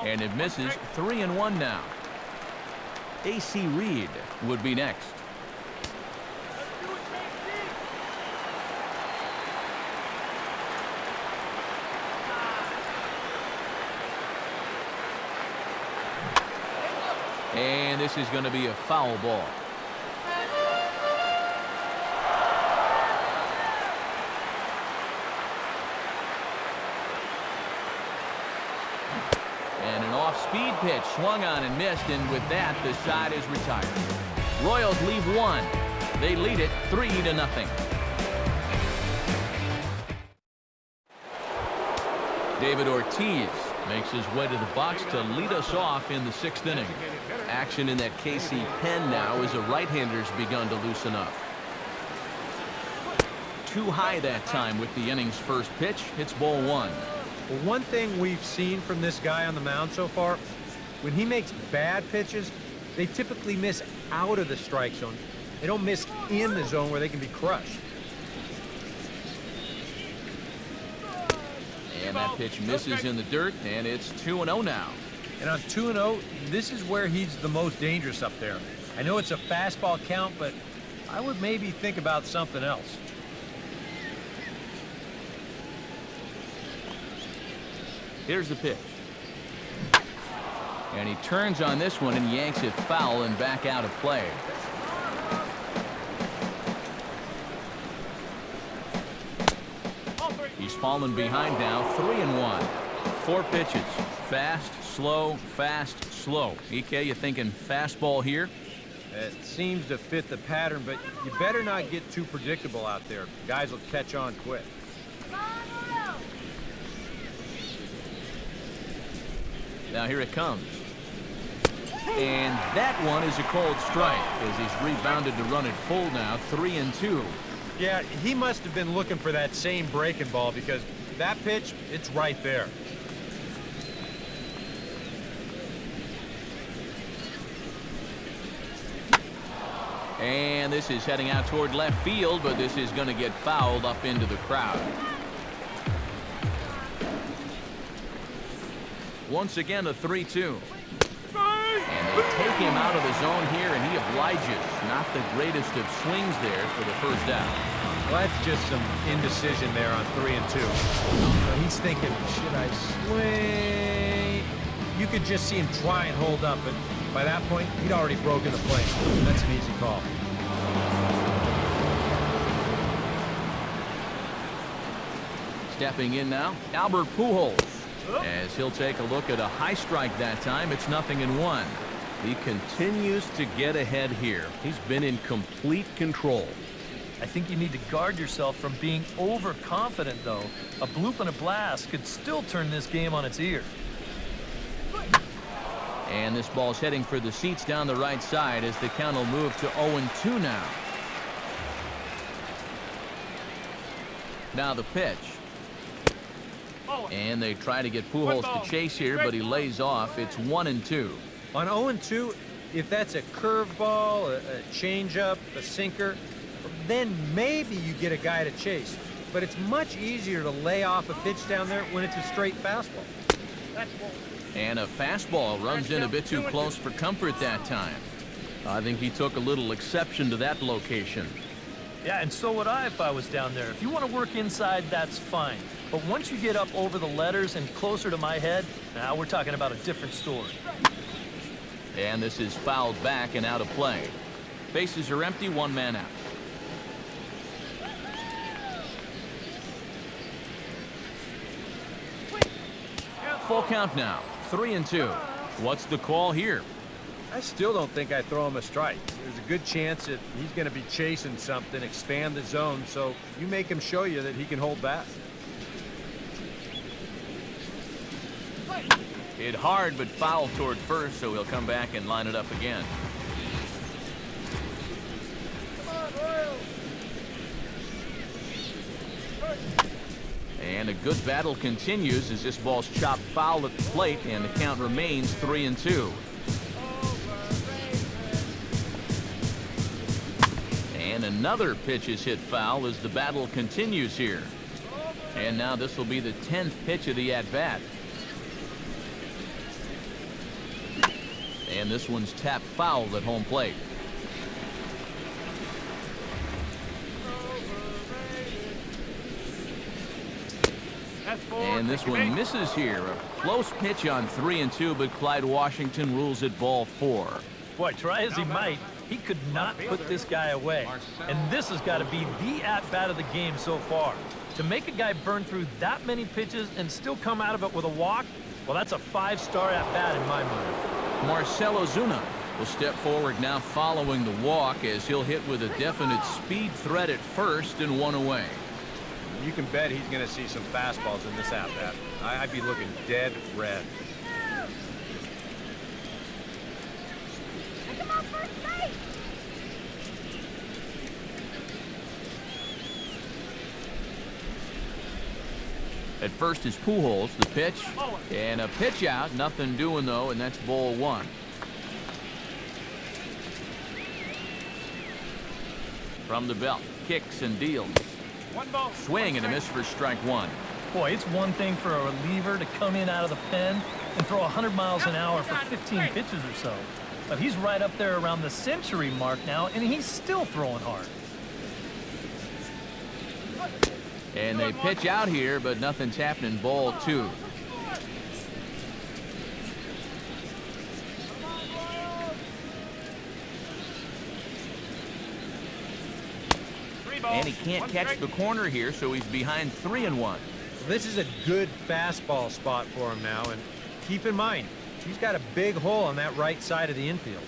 S1: And it misses. 3-1 now. AC Reed would be next. And this is going to be a foul ball. And an off-speed pitch swung on and missed, and with that, the side is retired. Royals leave 1. They lead it 3-0. David Ortiz makes his way to the box to lead us off in the 6th inning. Action in that KC pen now as the right-handers begun to loosen up. Too high that time with the inning's first pitch. It's ball 1.
S2: Well, one thing we've seen from this guy on the mound so far, when he makes bad pitches, they typically miss out of the strike zone. They don't miss in the zone where they can be crushed.
S1: And that pitch misses in the dirt, and it's 2-0 now.
S2: And on 2-0, this is where he's the most dangerous up there. I know it's a fastball count, but I would maybe think about something else.
S1: Here's the pitch. And he turns on this one and yanks it foul and back out of play. He's fallen behind now, 3-1. 4 pitches. Fast, slow, fast, slow. EK, you thinking fastball here?
S2: It seems to fit the pattern, but you better not get too predictable out there. Guys will catch on quick.
S1: Now here it comes. And that one is a cold strike as he's rebounded to run it full now, 3-2.
S2: Yeah, he must have been looking for that same breaking ball because that pitch, it's right there.
S1: And this is heading out toward left field, but this is going to get fouled up into the crowd. Once again, a 3-2. And they take him out of the zone here, and he obliges. Not the greatest of swings there for the first out.
S2: Well, that's just some indecision there on 3-2. He's thinking, should I swing? You could just see him try and hold up, but by that point, he'd already broken the plate. That's an easy call.
S1: Stepping in now, Albert Pujols. As he'll take a look at a high strike that time, it's 0-1. He continues to get ahead here. He's been in complete control.
S4: I think you need to guard yourself from being overconfident, though. A bloop and a blast could still turn this game on its ear.
S1: And this ball's heading for the seats down the right side as the count will move to 0-2 now. Now the pitch. And they try to get Pujols to chase here, but he lays off. It's 1-2.
S2: On 0-2, if that's a curveball, a changeup, a sinker, then maybe you get a guy to chase. but it's much easier to lay off a pitch down there when it's a straight fastball.
S1: And a fastball runs in a bit too close for comfort that time. I think he took a little exception to that location.
S4: Yeah, and so would I if I was down there. If you want to work inside, that's fine. But once you get up over the letters and closer to my head, now we're talking about a different story.
S1: And this is fouled back and out of play. Bases are empty, one man out. Full count now, 3-2. What's the call here?
S2: I still don't think I throw him a strike. There's a good chance that he's going to be chasing something, expand the zone, so you make him show you that he can hold back.
S1: Hit hard, but foul toward first, so he'll come back and line it up again. And a good battle continues as this ball's chopped foul at the plate, and the count remains 3-2. And another pitch is hit foul as the battle continues here. And now this will be the 10th pitch of the at-bat. And this one's tapped foul at home plate. And this one misses here. A close pitch on 3-2, but Clyde Washington rules it ball 4.
S4: Boy, try as he might, he could not put this guy away. And this has got to be the at-bat of the game so far. To make a guy burn through that many pitches and still come out of it with a walk, well, that's a 5-star at-bat in my mind.
S1: Marcell Ozuna will step forward now following the walk as he'll hit with a definite speed threat at first and one away.
S2: You can bet he's going to see some fastballs in this at-bat. I'd be looking dead red.
S1: At first is Pujols, the pitch, and a pitch out. Nothing doing, though, and that's ball 1. From the belt, kicks and deals. Swing and a miss for strike 1.
S4: Boy, it's one thing for a reliever to come in out of the pen and throw 100 miles an hour for 15 pitches or so. But he's right up there around the century mark now, and he's still throwing hard.
S1: And they pitch out here, but nothing's happening. Ball 2. And he can't catch the corner here, so he's behind 3-1.
S2: This is a good fastball spot for him now, and keep in mind, he's got a big hole on that right side of the infield.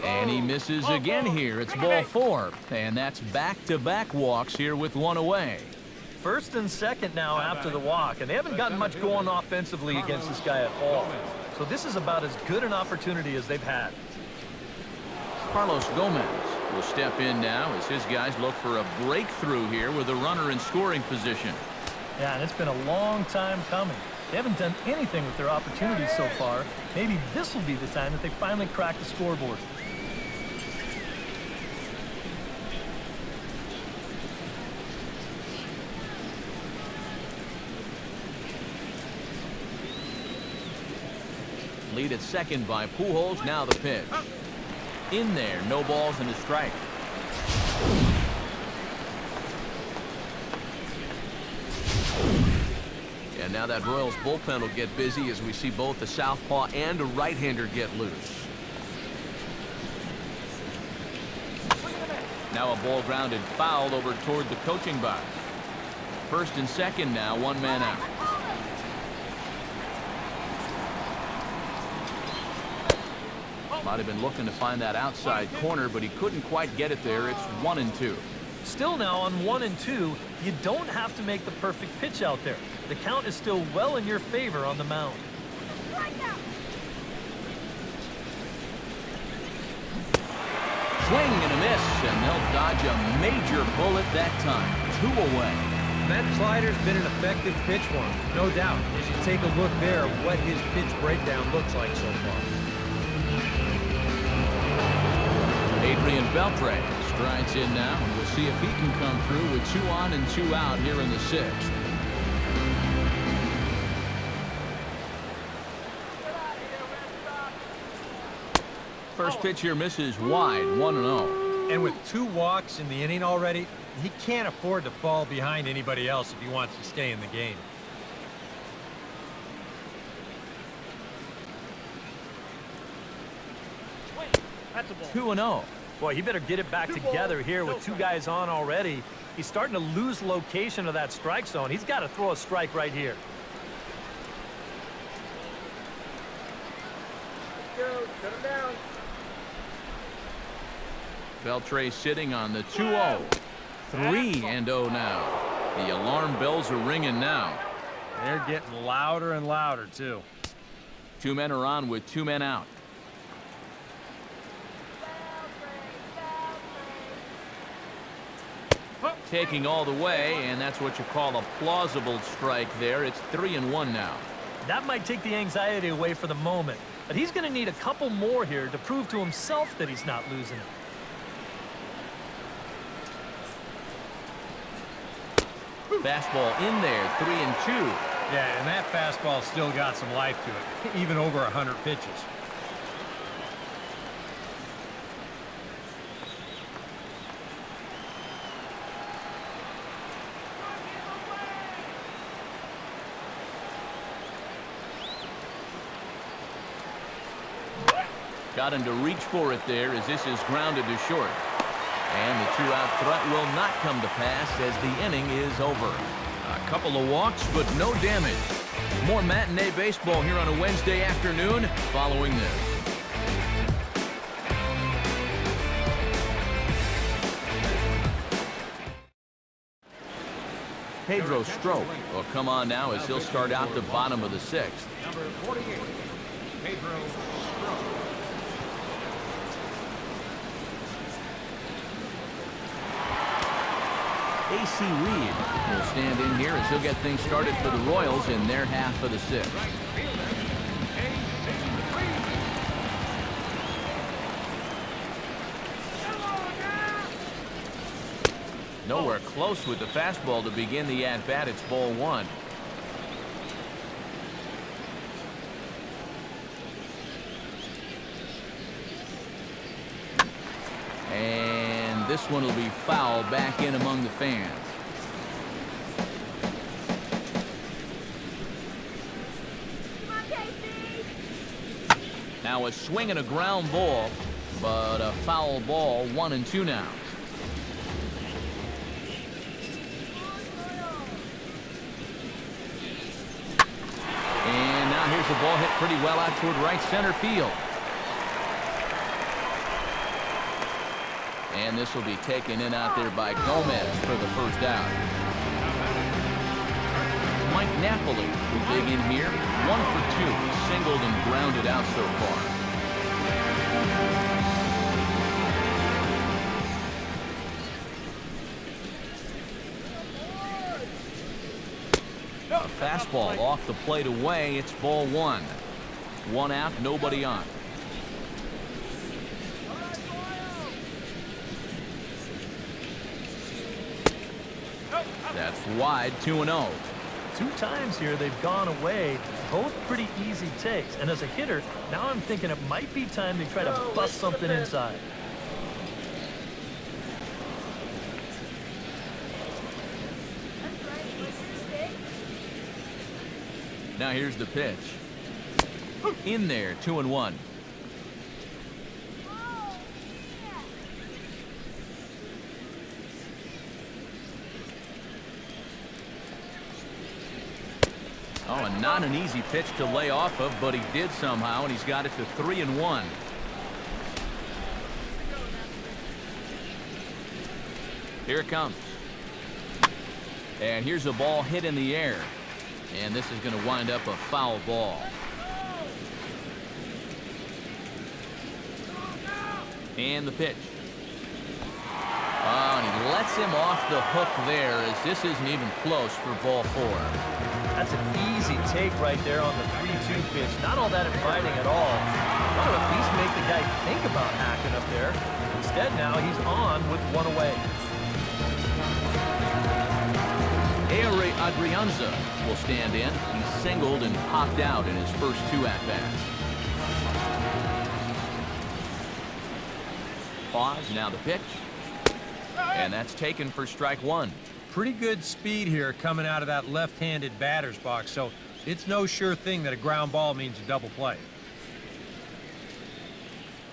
S1: And he misses again here. It's ball 4, and that's back-to-back walks here with one away.
S4: First and second now after the walk, and they haven't gotten much going offensively against this guy at all. So this is about as good an opportunity as they've had.
S1: Carlos Gomez will step in now as his guys look for a breakthrough here with a runner in scoring position.
S4: Yeah, and it's been a long time coming. They haven't done anything with their opportunities so far. Maybe this will be the time that they finally crack the scoreboard.
S1: Lead at second by Pujols. Now the pitch. In there, no balls and a strike. And now that Royals bullpen will get busy as we see both a southpaw and a right-hander get loose. Now a ball grounded foul over toward the coaching box. First and second now, one man out. Might have been looking to find that outside corner, but he couldn't quite get it there. It's 1-2.
S4: Still now on 1-2, you don't have to make the perfect pitch out there. The count is still well in your favor on the mound.
S1: Swing and a miss, and they'll dodge a major bullet that time. 2 away.
S2: That slider's been an effective pitch for him, no doubt. As you take a look there, what his pitch breakdown looks like so far.
S1: Adrian Beltre strides in now, and we'll see if he can come through with 2 on and 2 out here in the 6th. First pitch here misses wide, 1-0.
S2: And with 2 walks in the inning already, he can't afford to fall behind anybody else if he wants to stay in the game.
S3: That's a ball.
S1: 2-0.
S4: Boy, he better get it back together here with 2 guys on already. He's starting to lose location of that strike zone. He's got to throw a strike right here.
S3: Go, shut him down.
S1: Beltre sitting on the 2-0. 3-0 now. The alarm bells are ringing now.
S2: They're getting louder and louder, too.
S1: 2 men are on with 2 men out. Taking all the way, and that's what you call a plausible strike there. It's 3-1 now.
S4: That might take the anxiety away for the moment, but he's going to need a couple more here to prove to himself that he's not losing it.
S1: Fastball in there, 3-2.
S2: Yeah, and that fastball still got some life to it, even over 100 pitches.
S1: Got him to reach for it there as this is grounded to short. And the 2-out threat will not come to pass as the inning is over. A couple of walks, but no damage. More matinee baseball here on a Wednesday afternoon following this. Pedro Strop will come on now as he'll start out the bottom of the 6th.
S5: Number 48, Pedro Strop.
S1: A.C. Reed will stand in here as he'll get things started for the Royals in their half of the 6th. Nowhere close with the fastball to begin the at-bat. It's ball 1. And this one will be foul back in among the fans. Now a swing and a ground ball, but a foul ball, 1-2 now. And now here's the ball hit pretty well out toward right center field. And this will be taken in out there by Gomez for the first out. Mike Napoli will dig in here. 1 for 2, singled and grounded out so far. A fastball off the plate away. It's ball 1. 1 out, nobody on. That's wide, 2-0.
S4: 2 times here they've gone away, both pretty easy takes. And as a hitter, now I'm thinking it might be time to try to bust something inside.
S1: Now here's the pitch. In there, 2-1. Oh, and not an easy pitch to lay off of, but he did somehow, and he's got it to 3-1. Here it comes. And here's a ball hit in the air. And this is going to wind up a foul ball. And the pitch. Oh, and he lets lets him off the hook there, as this isn't even close for ball 4.
S4: That's an easy take right there on the 3-2 pitch. Not all that inviting at all. Want to at least make the guy think about hacking up there. Instead, now he's on with 1 away.
S1: Adrianza will stand in. He singled and popped out in his first 2 at-bats. Pause, now the pitch. And that's taken for strike 1.
S2: Pretty good speed here coming out of that left-handed batter's box, so it's no sure thing that a ground ball means a double play.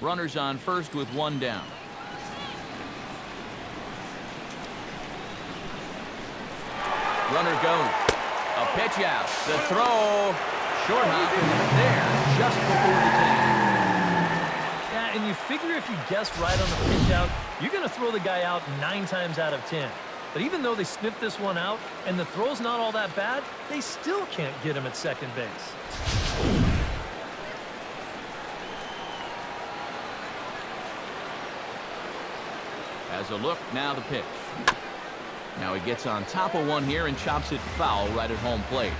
S1: Runners on first with 1 down. Runner goes. A pitch out. The throw. Short hop is there just before the tag.
S4: Yeah, and you figure if you guess right on the pitch out, you're going to throw the guy out 9 times out of 10. But even though they sniffed this one out and the throw's not all that bad, they still can't get him at second base.
S1: As a look, now the pitch. Now he gets on top of one here and chops it foul right at home plate.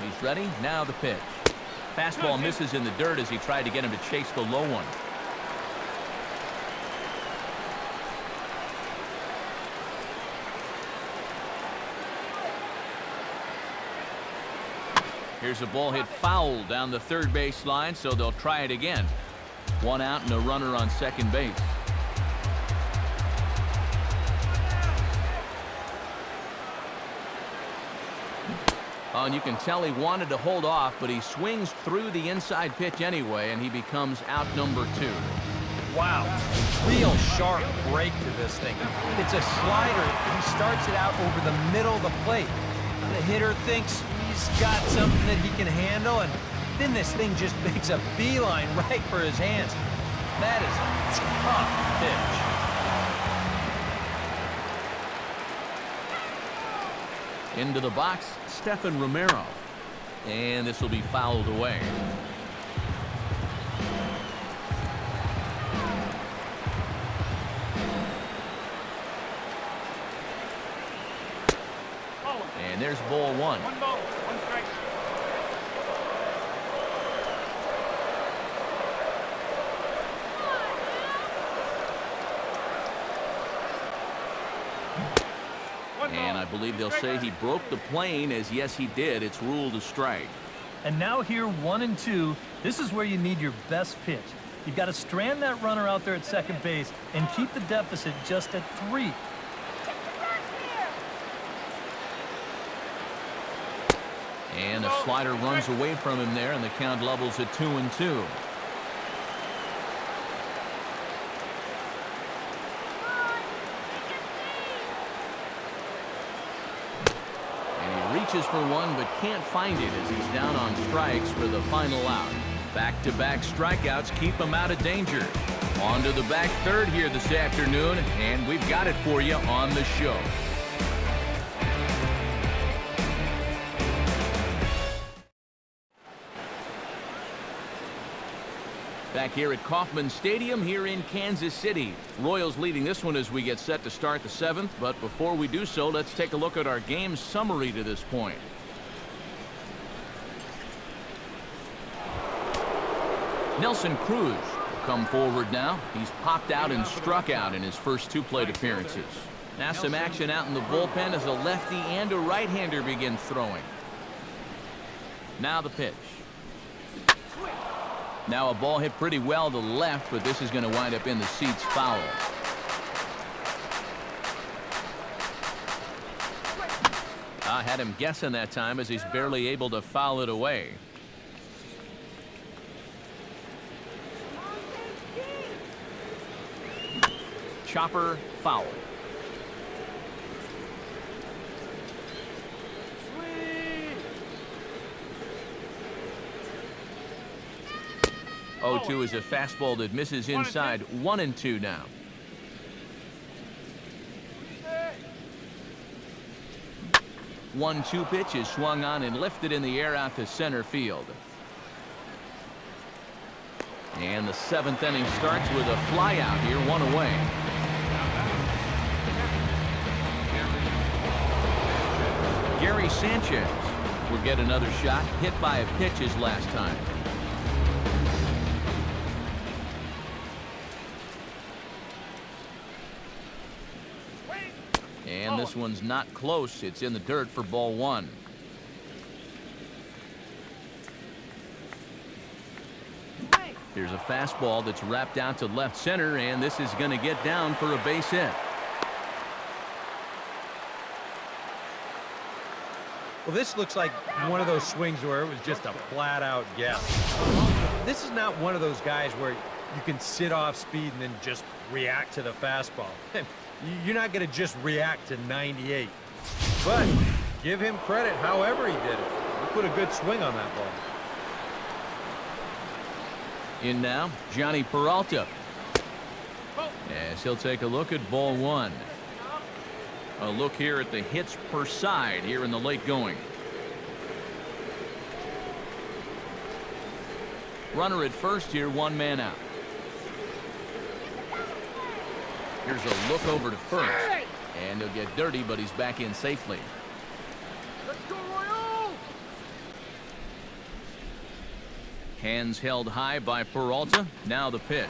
S1: He's ready. Now the pitch. Fastball misses in the dirt as he tried to get him to chase the low one. Here's a ball hit foul down the third base line, so they'll try it again. 1 out and a runner on second base. Oh, and you can tell he wanted to hold off, but he swings through the inside pitch anyway, and he becomes out number 2.
S2: Wow, real sharp break to this thing. It's a slider. He starts it out over the middle of the plate. The hitter thinks he's got something that he can handle, and then this thing just makes a beeline right for his hands. That is a tough pitch.
S1: Into the box, Stephan Romero. And this will be fouled away. And there's ball 1.
S3: 1 ball, 1 strike.
S1: And I believe they'll say he broke the plane, as yes he did. It's ruled a strike.
S4: And now here 1 and 2, this is where you need your best pitch. You've got to strand that runner out there at second base and keep the deficit just at 3.
S1: And a slider runs away from him there, and the count levels at 2-2. Reaches for one, but can't find it as he's down on strikes for the final out. Back-to-back strikeouts keep him out of danger. On to the back third here this afternoon, and we've got it for you on the show. Back here at Kauffman Stadium here in Kansas City. Royals leading this one as we get set to start the 7th. But before we do so, let's take a look at our game summary to this point. Nelson Cruz will come forward now. He's popped out and struck out in his first 2 plate appearances. Now some action out in the bullpen as a lefty and a right-hander begin throwing. Now the pitch. Now a ball hit pretty well to the left, but this is going to wind up in the seats foul. I had him guessing that time as he's barely able to foul it away. Chopper foul. Oh, 0-2 is a fastball that misses inside. 1-2 now. One-two pitch is swung on and lifted in the air out to center field. And the 7th inning starts with a fly out here, 1 away. Gary Sanchez will get another shot, hit by a pitch his last time. And this one's not close. It's in the dirt for ball 1. Here's a fastball that's wrapped out to left center, and this is going to get down for a base hit.
S2: Well, this looks like one of those swings where it was just a flat-out guess. This is not one of those guys where you can sit off speed and then just react to the fastball. You're not going to just react to 98. But give him credit however he did it. He put a good swing on that ball.
S1: In now, Johnny Peralta. As he'll take a look at ball 1. A look here at the hits per side here in the late going. Runner at first here, 1 man out. Here's a look over to first. And he'll get dirty, but he's back in safely.
S3: Let's go, Royals!
S1: Hands held high by Peralta. Now the pitch.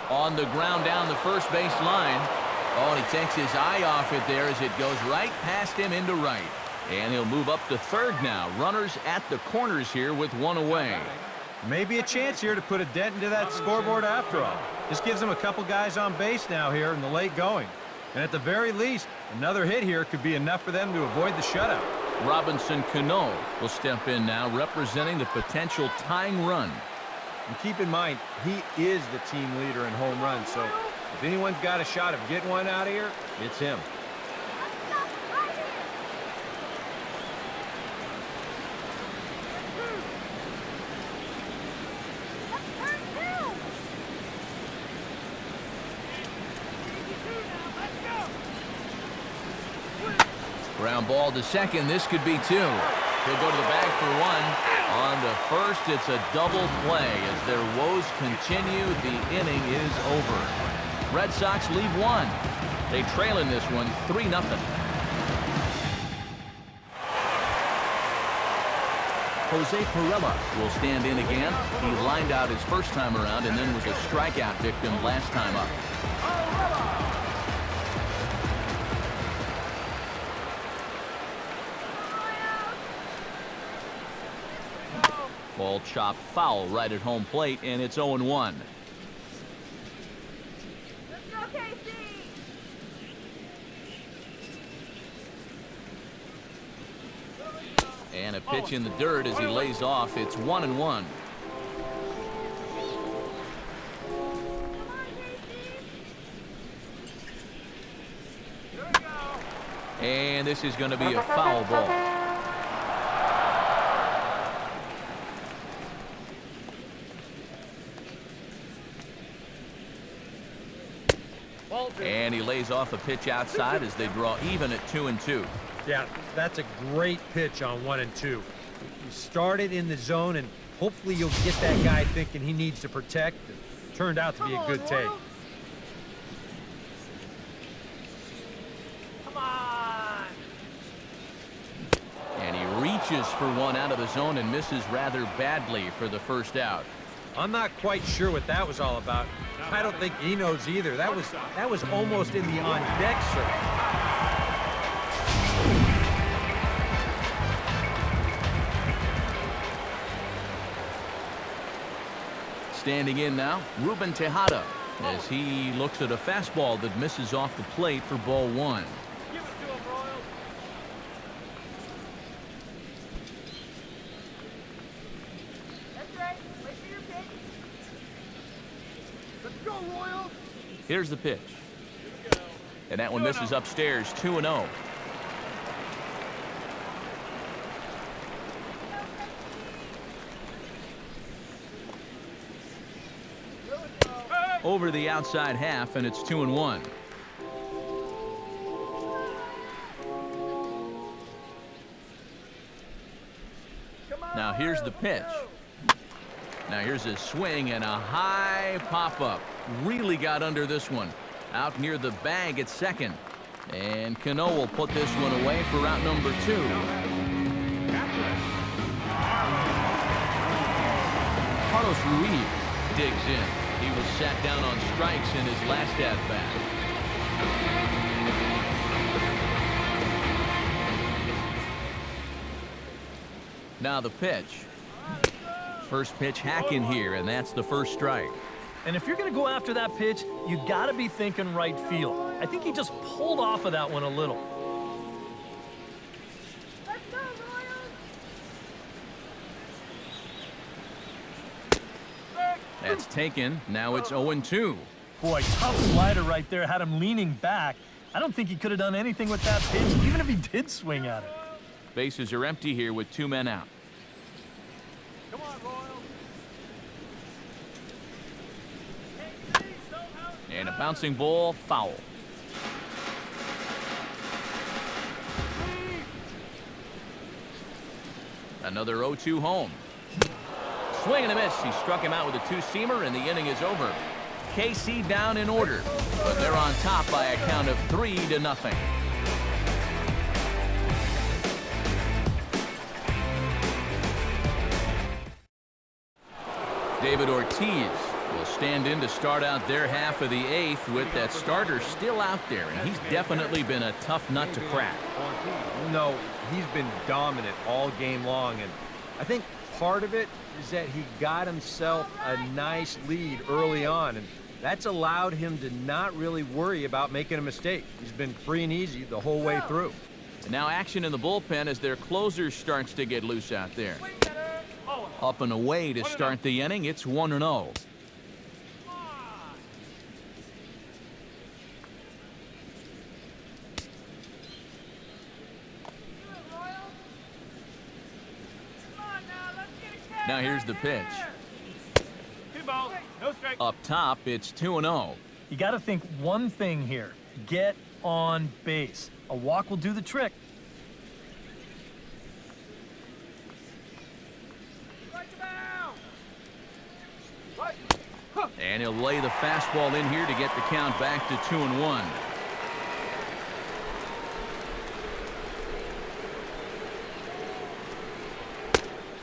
S1: On the ground down the first base line. Oh, and he takes his eye off it there as it goes right past him into right. And he'll move up to third now. Runners at the corners here with 1 away.
S2: Maybe a chance here to put a dent into that scoreboard after all. This gives them a couple guys on base now here in the late going. And at the very least, another hit here could be enough for them to avoid the shutout.
S1: Robinson Cano will step in now, representing the potential tying run.
S2: And keep in mind, he is the team leader in home runs, so if anyone's got a shot of getting one out of here, it's him.
S1: Ground ball to second. This could be 2. He'll go to the bag for 1. On to first, it's a double play. As their woes continue, the inning is over. Red Sox leave 1. They trail in this one 3-0. Jose Perella will stand in again. He lined out his first time around and then was a strikeout victim last time up. Ball chopped foul right at home plate, and it's 0-1. And a pitch in the dirt as he lays off. It's 1-1. And this is going to be a foul ball. And he lays off a pitch outside as they draw even at 2-2.
S2: Yeah, that's a great pitch on 1 and 2. You started in the zone, and hopefully you'll get that guy thinking he needs to protect. It turned out to be a good take.
S3: Come on!
S1: And he reaches for one out of the zone and misses rather badly for the first out.
S2: I'm not quite sure what that was all about. I don't think he knows either. That was almost in the on-deck circle.
S1: Standing in now, Ruben Tejada, as he looks at a fastball that misses off the plate for ball 1.
S3: Give it to him, Royals. That's right. Wait for your pitch. Let's go, Royals.
S1: Here's the pitch. And that one misses upstairs, 2-0. Over the outside half, and it's 2-1. Now here's the pitch. Now here's a swing and a high pop-up. Really got under this one. Out near the bag at second. And Cano will put this one away for out number 2. Carlos Ruiz digs in. He was sat down on strikes in his last at-bat. Now the pitch. First pitch hacking here, and that's the first strike.
S4: And if you're going to go after that pitch, you got to be thinking right field. I think he just pulled off of that one a little.
S1: That's taken. Now it's 0-2.
S4: Boy, tough slider right there. Had him leaning back. I don't think he could have done anything with that pitch, even if he did swing at it.
S1: Bases are empty here with 2 men out.
S3: Come on, Royals.
S1: And a bouncing ball, foul. Another 0-2 home. Swing and a miss. He struck him out with a 2-seamer, and the inning is over. KC down in order, but they're on top by a count of 3-0. David Ortiz will stand in to start out their half of the 8th with that starter still out there, and he's definitely been a tough nut to crack.
S2: No, he's been dominant all game long, and I think part of it is that he got himself a nice lead early on, and that's allowed him to not really worry about making a mistake. He's been free and easy the whole way through.
S1: And now action in the bullpen as their closer starts to get loose out there. Up and away to start the inning. It's 1-0. Now here's the pitch.
S3: 2 balls, no strike.
S1: Up top, it's 2-0.
S4: You got to think one thing here. Get on base. A walk will do the trick.
S1: And he'll lay the fastball in here to get the count back to 2-1.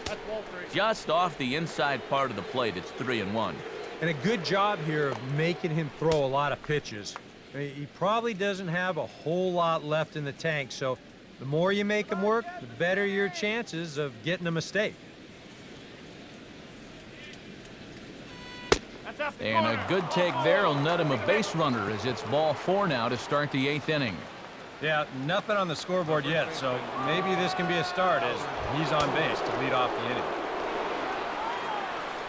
S3: That's ball 3.
S1: Just off the inside part of the plate, it's 3-1.
S2: And a good job here of making him throw a lot of pitches. I mean, he probably doesn't have a whole lot left in the tank, so the more you make him work, the better your chances of getting a mistake.
S1: And a good take there will net him a base runner as it's ball 4 now to start the 8th inning.
S2: Yeah, nothing on the scoreboard yet, so maybe this can be a start as he's on base to lead off the inning.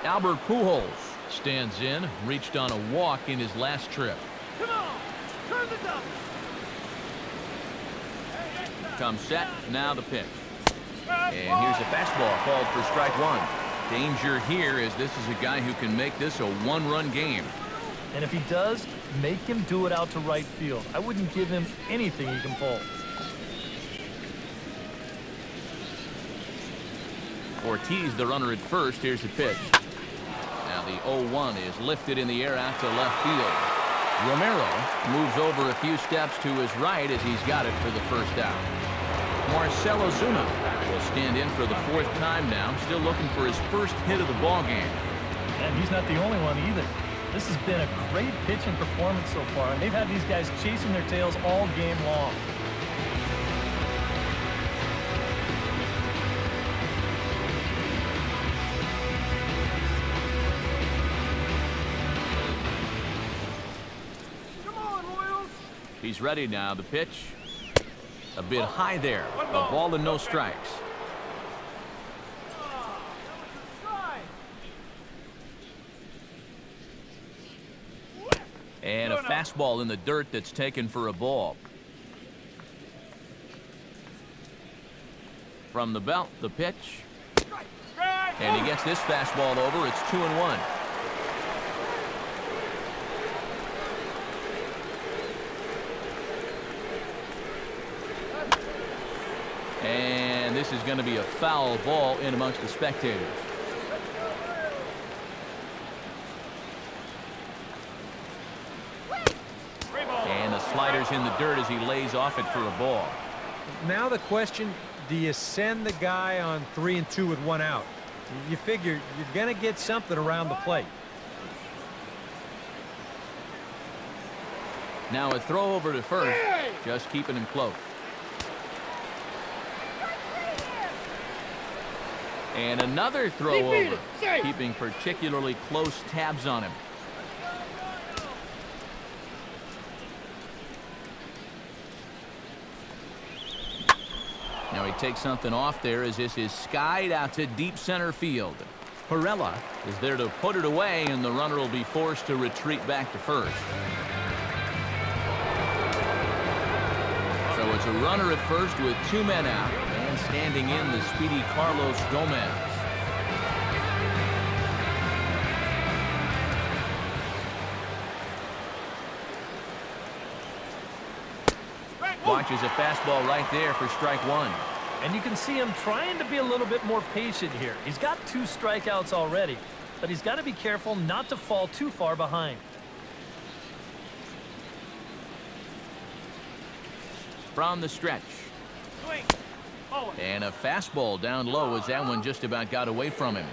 S1: Albert Pujols stands in, reached on a walk in his last trip.
S3: Come on, turn the double.
S1: Comes set, now the pitch. And here's a fastball called for strike 1. Danger here as this is a guy who can make this a 1-run game.
S4: And if he does, make him do it out to right field. I wouldn't give him anything he can pull.
S1: Ortiz, the runner at first. Here's the pitch. Now the 0-1 is lifted in the air out to left field. Romero moves over a few steps to his right as he's got it for the first out. Marcell Ozuna will stand in for the 4th time now, still looking for his first hit of the ball game.
S4: And he's not the only one either. This has been a great pitching performance so far, and they've had these guys chasing their tails all game long.
S3: Come on, Royals.
S1: He's ready now. The pitch. A bit high there. A ball and no strikes. And a fastball in the dirt that's taken for a ball. From the belt, the pitch. And he gets this fastball over. It's 2-1. And this is going to be a foul ball in amongst the spectators. slider's in the dirt as he lays off it for a ball.
S2: Now the question, do you send the guy on 3-2 with 1 out? You figure you're going to get something around the plate.
S1: Now a throw over to first, just keeping him close. And another throw over, keeping particularly close tabs on him. Now he takes something off there as this is skied out to deep center field. Perella is there to put it away, and the runner will be forced to retreat back to first. So it's a runner at first with 2 men out, and standing in the speedy Carlos Gomez. Watches a fastball right there for strike 1.
S4: And you can see him trying to be a little bit more patient here. He's got 2 strikeouts already, but he's got to be careful not to fall too far behind.
S1: From the stretch. And a fastball down low as that one just about got away from him.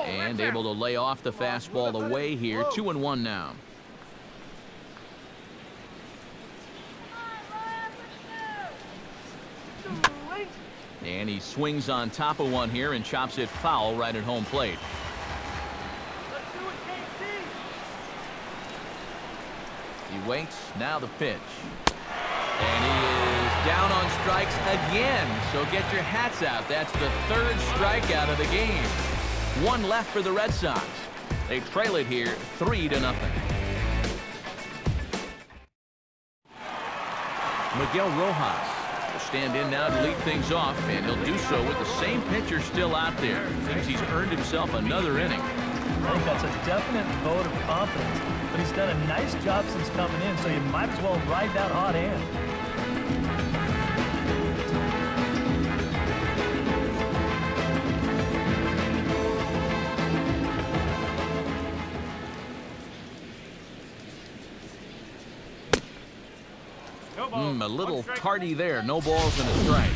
S1: And able to lay off the fastball away here. 2-1 now. And he swings on top of one here and chops it foul right at home plate. He waits. Now the pitch. And he is down on strikes again. So get your hats out. That's the 3rd strikeout of the game. 1 left for the Red Sox. They trail it here 3-0. Miguel Rojas will stand in now to lead things off, and he'll do so with the same pitcher still out there. Thinks he's earned himself another inning.
S4: I think that's a definite vote of confidence, but he's done a nice job since coming in, so you might as well ride that hot hand.
S1: A little tardy there. No balls and a strike.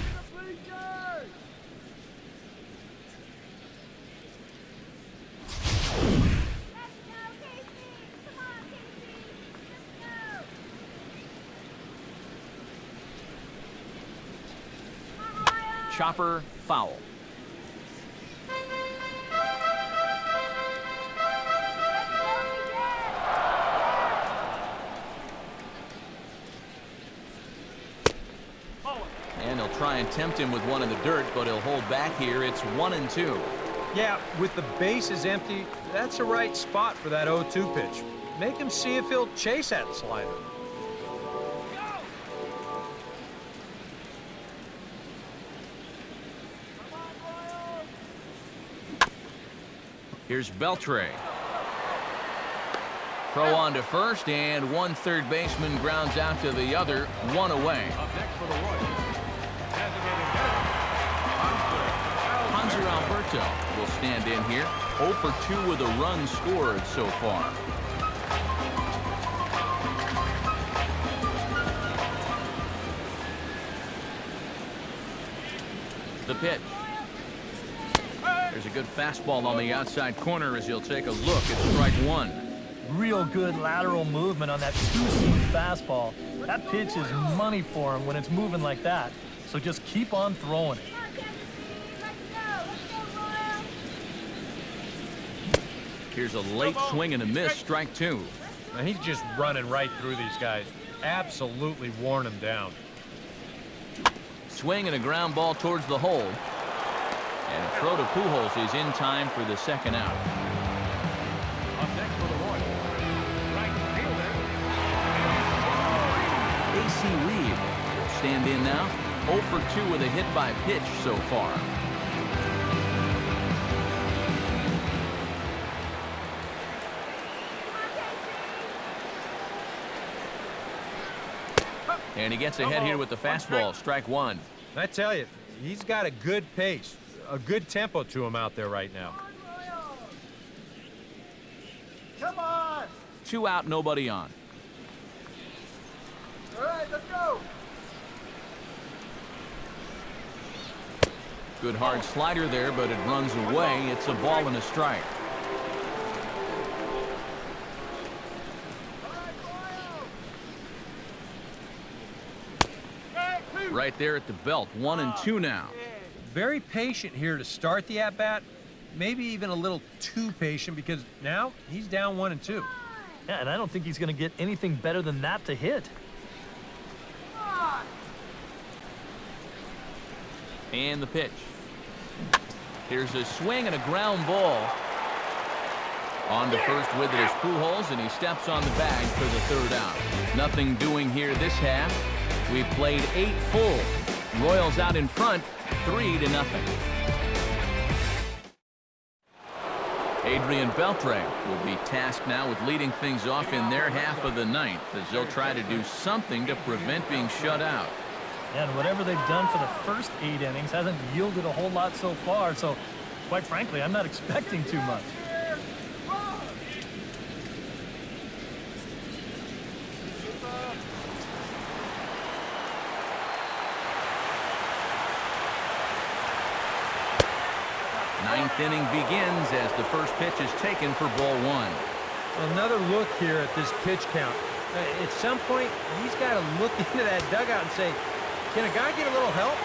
S1: Chopper foul. And he'll try and tempt him with one in the dirt, but he'll hold back here. It's 1-2.
S2: Yeah, with the bases empty, that's a right spot for that 0-2 pitch. Make him see if he'll chase that slider.
S1: Here's Beltre. Throw on to first, and one third baseman grounds out to the other. 1 away.
S5: Up next for the Royals. Designated hitter,
S1: Hanser Alberto will stand in here. 0 for 2 with a run scored so far. The pitch. There's a good fastball on the outside corner as he'll take a look at strike 1.
S4: Real good lateral movement on that 2-seam fastball. That pitch is money for him when it's moving like that. So just keep on throwing it.
S1: Here's a late swing and a miss, strike 2.
S2: And he's just running right through these guys. Absolutely worn them down.
S1: Swing and a ground ball towards the hole. And a throw to Pujols is in time for the second out.
S5: up next for the Royals. Right fielder.
S1: AC Reed will stand in now. 0 for 2 with a hit by pitch so far. And he gets ahead here with the fastball, strike one.
S2: I tell you, he's got a good pace, a good tempo to him out there right now.
S3: Come on!
S1: 2 out, nobody on.
S3: All right, let's go!
S1: Good hard slider there, but it runs away. It's a ball and a strike. Right there at the belt, 1-2 now.
S2: Very patient here to start the at-bat. Maybe even a little too patient because now he's down 1-2.
S4: Yeah, and I don't think he's going to get anything better than that to hit.
S1: And the pitch. Here's a swing and a ground ball. On to first with it is Pujols, and he steps on the bag for the 3rd out. Nothing doing here this half. We played 8 full. Royals out in front, 3-0. Adrian Beltre will be tasked now with leading things off in their half of the 9th as they'll try to do something to prevent being shut out.
S4: And whatever they've done for the first 8 innings hasn't yielded a whole lot so far, so quite frankly, I'm not expecting too much.
S1: Ninth inning begins as the first pitch is taken for ball 1.
S2: Another look here at this pitch count. At some point, he's got to look into that dugout and say, can a guy get a little help?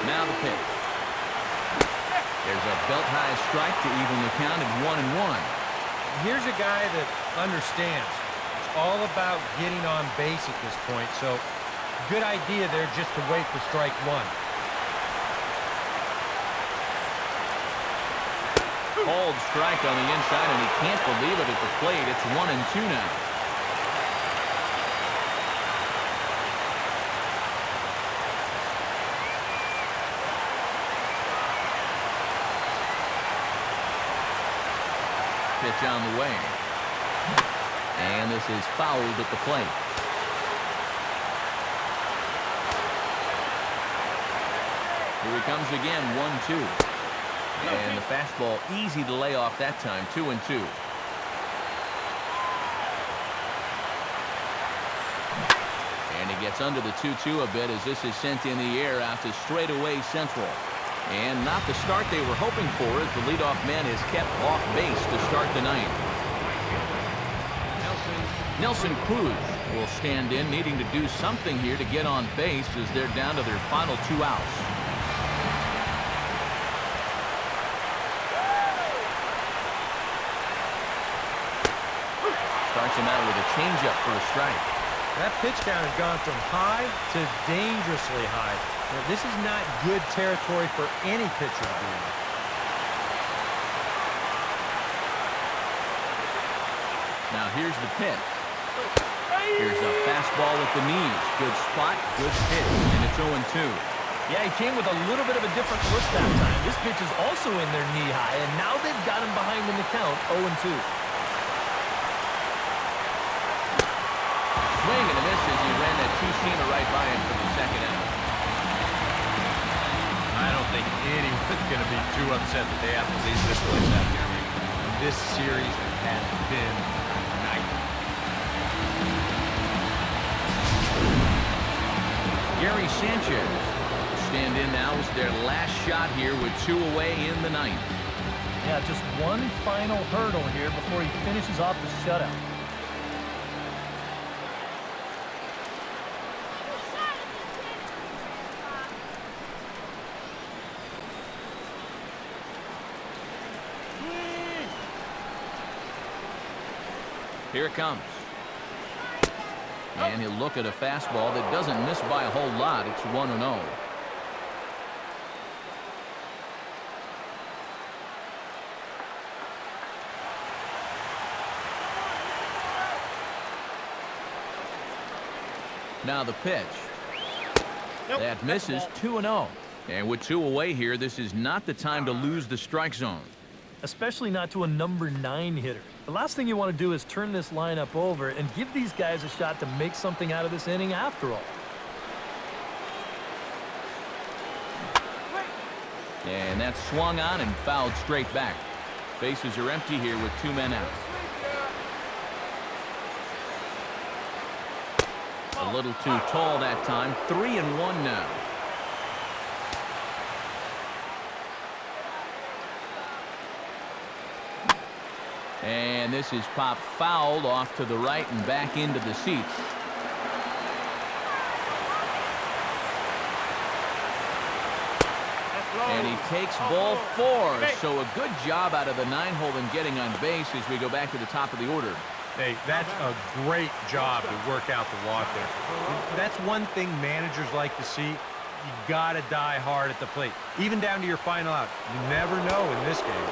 S1: Now the pitch. There's a belt-high strike to even the count at 1-1.
S2: Here's a guy that understands. It's all about getting on base at this point, so good idea there just to wait for strike 1.
S1: Called strike on the inside, and he can't believe it at the plate. It's 1-2 now. Pitch on the way. And this is fouled at the plate. Here he comes again, 1-2. And the fastball easy to lay off that time, 2-2. And he gets under the 2-2 a bit as this is sent in the air out to straightaway central. And not the start they were hoping for as the leadoff man is kept off base to start the 9th. Nelson Cruz will stand in, needing to do something here to get on base as they're down to their final 2 outs. Starts him out with a changeup for a strike.
S2: That pitch count has gone from high to dangerously high. Now, this is not good territory for any pitcher to be in.
S1: Now here's the pitch. Here's a fastball at the knees. Good spot, good pitch, and it's 0-2.
S4: Yeah, he came with a little bit of a different look that time. This pitch is also in their knee high, and now they've got him behind in the count, 0-2.
S1: Swing and a miss as he ran that two-seamer right by him for the 2nd out.
S2: I don't think anyone's going to be too upset that they have to leave this place out here. This series has been a night.
S1: Gary Sanchez stand in now as their last shot here with 2 away in the 9th.
S4: Yeah, just one final hurdle here before he finishes off the shutout.
S1: Here it comes. And he'll look at a fastball that doesn't miss by a whole lot. It's 1-0. Now the pitch. That misses, 2-0. And with 2 away here, this is not the time to lose the strike zone.
S4: Especially not to a number 9 hitter. The last thing you want to do is turn this lineup over and give these guys a shot to make something out of this inning after all.
S1: And that's swung on and fouled straight back. Bases are empty here with 2 men out. A little too tall that time. 3-1 now. And this is popped fouled off to the right and back into the seats. And he takes ball 4. So a good job out of the 9-hole in getting on base as we go back to the top of the order.
S2: Hey, that's a great job to work out the walk there. That's one thing managers like to see. You got to die hard at the plate, even down to your final out. You never know in this game.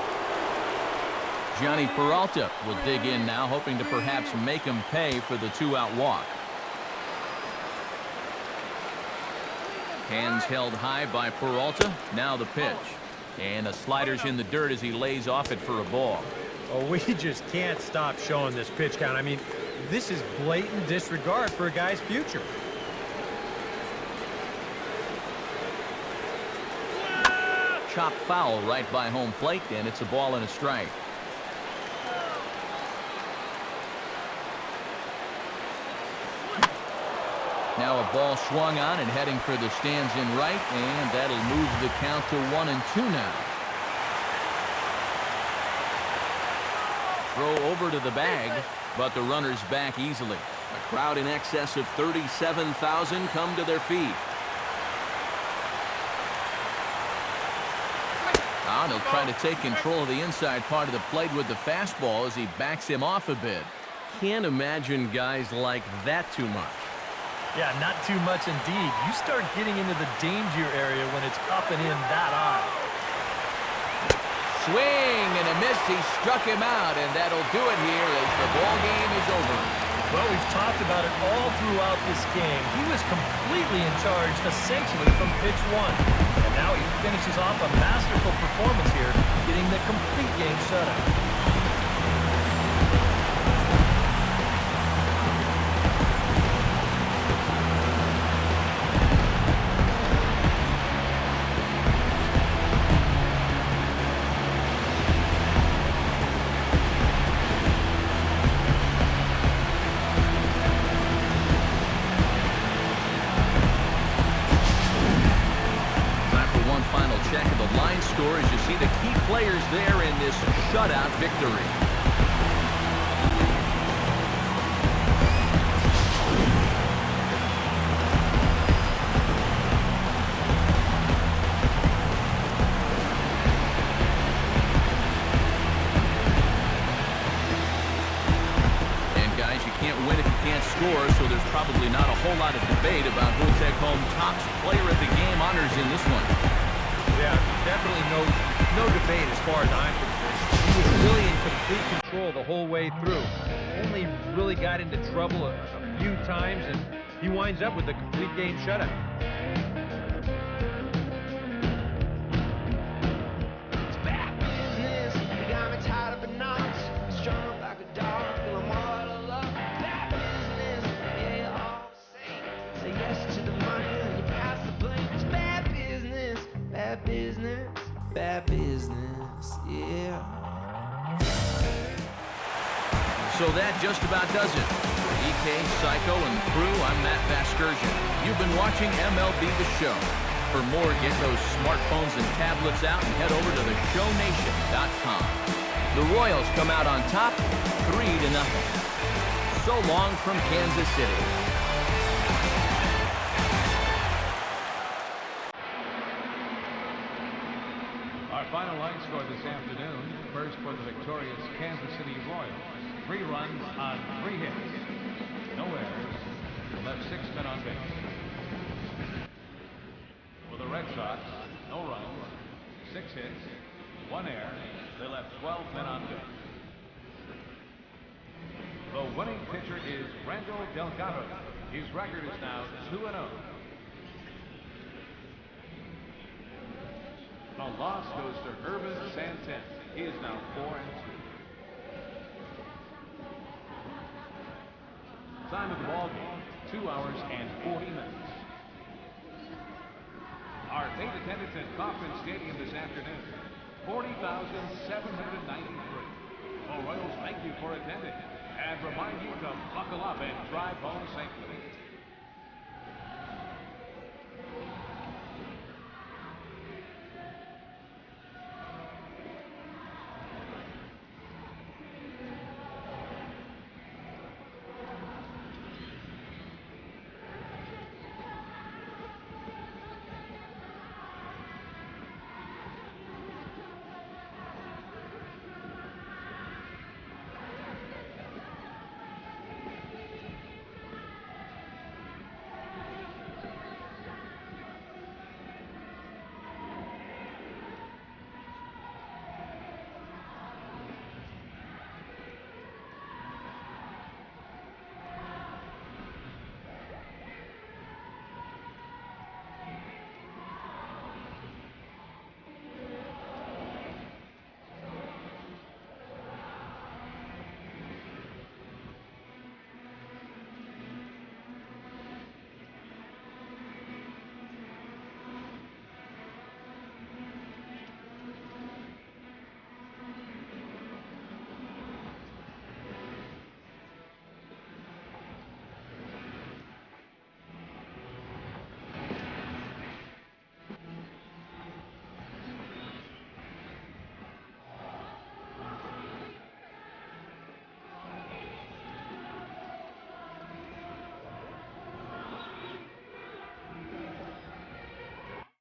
S1: Johnny Peralta will dig in now, hoping to perhaps make him pay for the 2-out walk. Hands held high by Peralta. Now the pitch. And the slider's in the dirt as he lays off it for a ball.
S2: Oh, we just can't stop showing this pitch count. I mean, this is blatant disregard for a guy's future.
S1: Chop foul right by home plate, and it's a ball and a strike. Now a ball swung on and heading for the stands in right, and that'll move the count to 1-2 now. Throw over to the bag, but the runner's back easily. A crowd in excess of 37,000 come to their feet. Now they'll try to take control of the inside part of the plate with the fastball as he backs him off a bit. Can't imagine guys like that too much.
S4: Yeah, not too much indeed. You start getting into the danger area when it's up and in that high.
S1: Swing and a miss. He struck him out, and that'll do it here as the ball game is over.
S4: Well, we've talked about it all throughout this game. He was completely in charge, essentially, from pitch 1. And now he finishes off a masterful performance here, getting the complete game shutout.
S1: Score as you see the key players there in this shutout victory. And guys, you can't win if you can't score, so there's probably not a whole lot of debate about who'll take home top player of the game honors in this one.
S2: Yeah, definitely no debate as far as I'm concerned. He was really in complete control the whole way through. Only really got into trouble a few times, and he winds up with a complete game shutout.
S6: It's bad business. You got me tied up in knots. Strung up like a dog, feeling all alone. Bad business. Yeah, you all say yes to the money and you pass the blame. It's bad business. Bad business, bad business, yeah.
S1: So that just about does it. For EK, Psycho, and the crew, I'm Matt Vasgersian. You've been watching MLB The Show. For more, get those smartphones and tablets out and head over to theshownation.com. The Royals come out on top, 3-0. So long from Kansas City.
S5: Final line score this afternoon. First for the victorious Kansas City Royals. 3 runs on 3 hits. No errors. Left 6 men on base. For the Red Sox, no runs, 6 hits, 1 error. They left 12 men on base. The winning pitcher is Randall Delgado. His record is now 2-0. The loss goes to Irvin Santen. He is now 4-2. Time of the ball game, 2 hours and 40 minutes. Our paid attendance at Kauffman Stadium this afternoon, 40,793. Well, Royals, thank you for attending, and remind you to buckle up and drive home safely.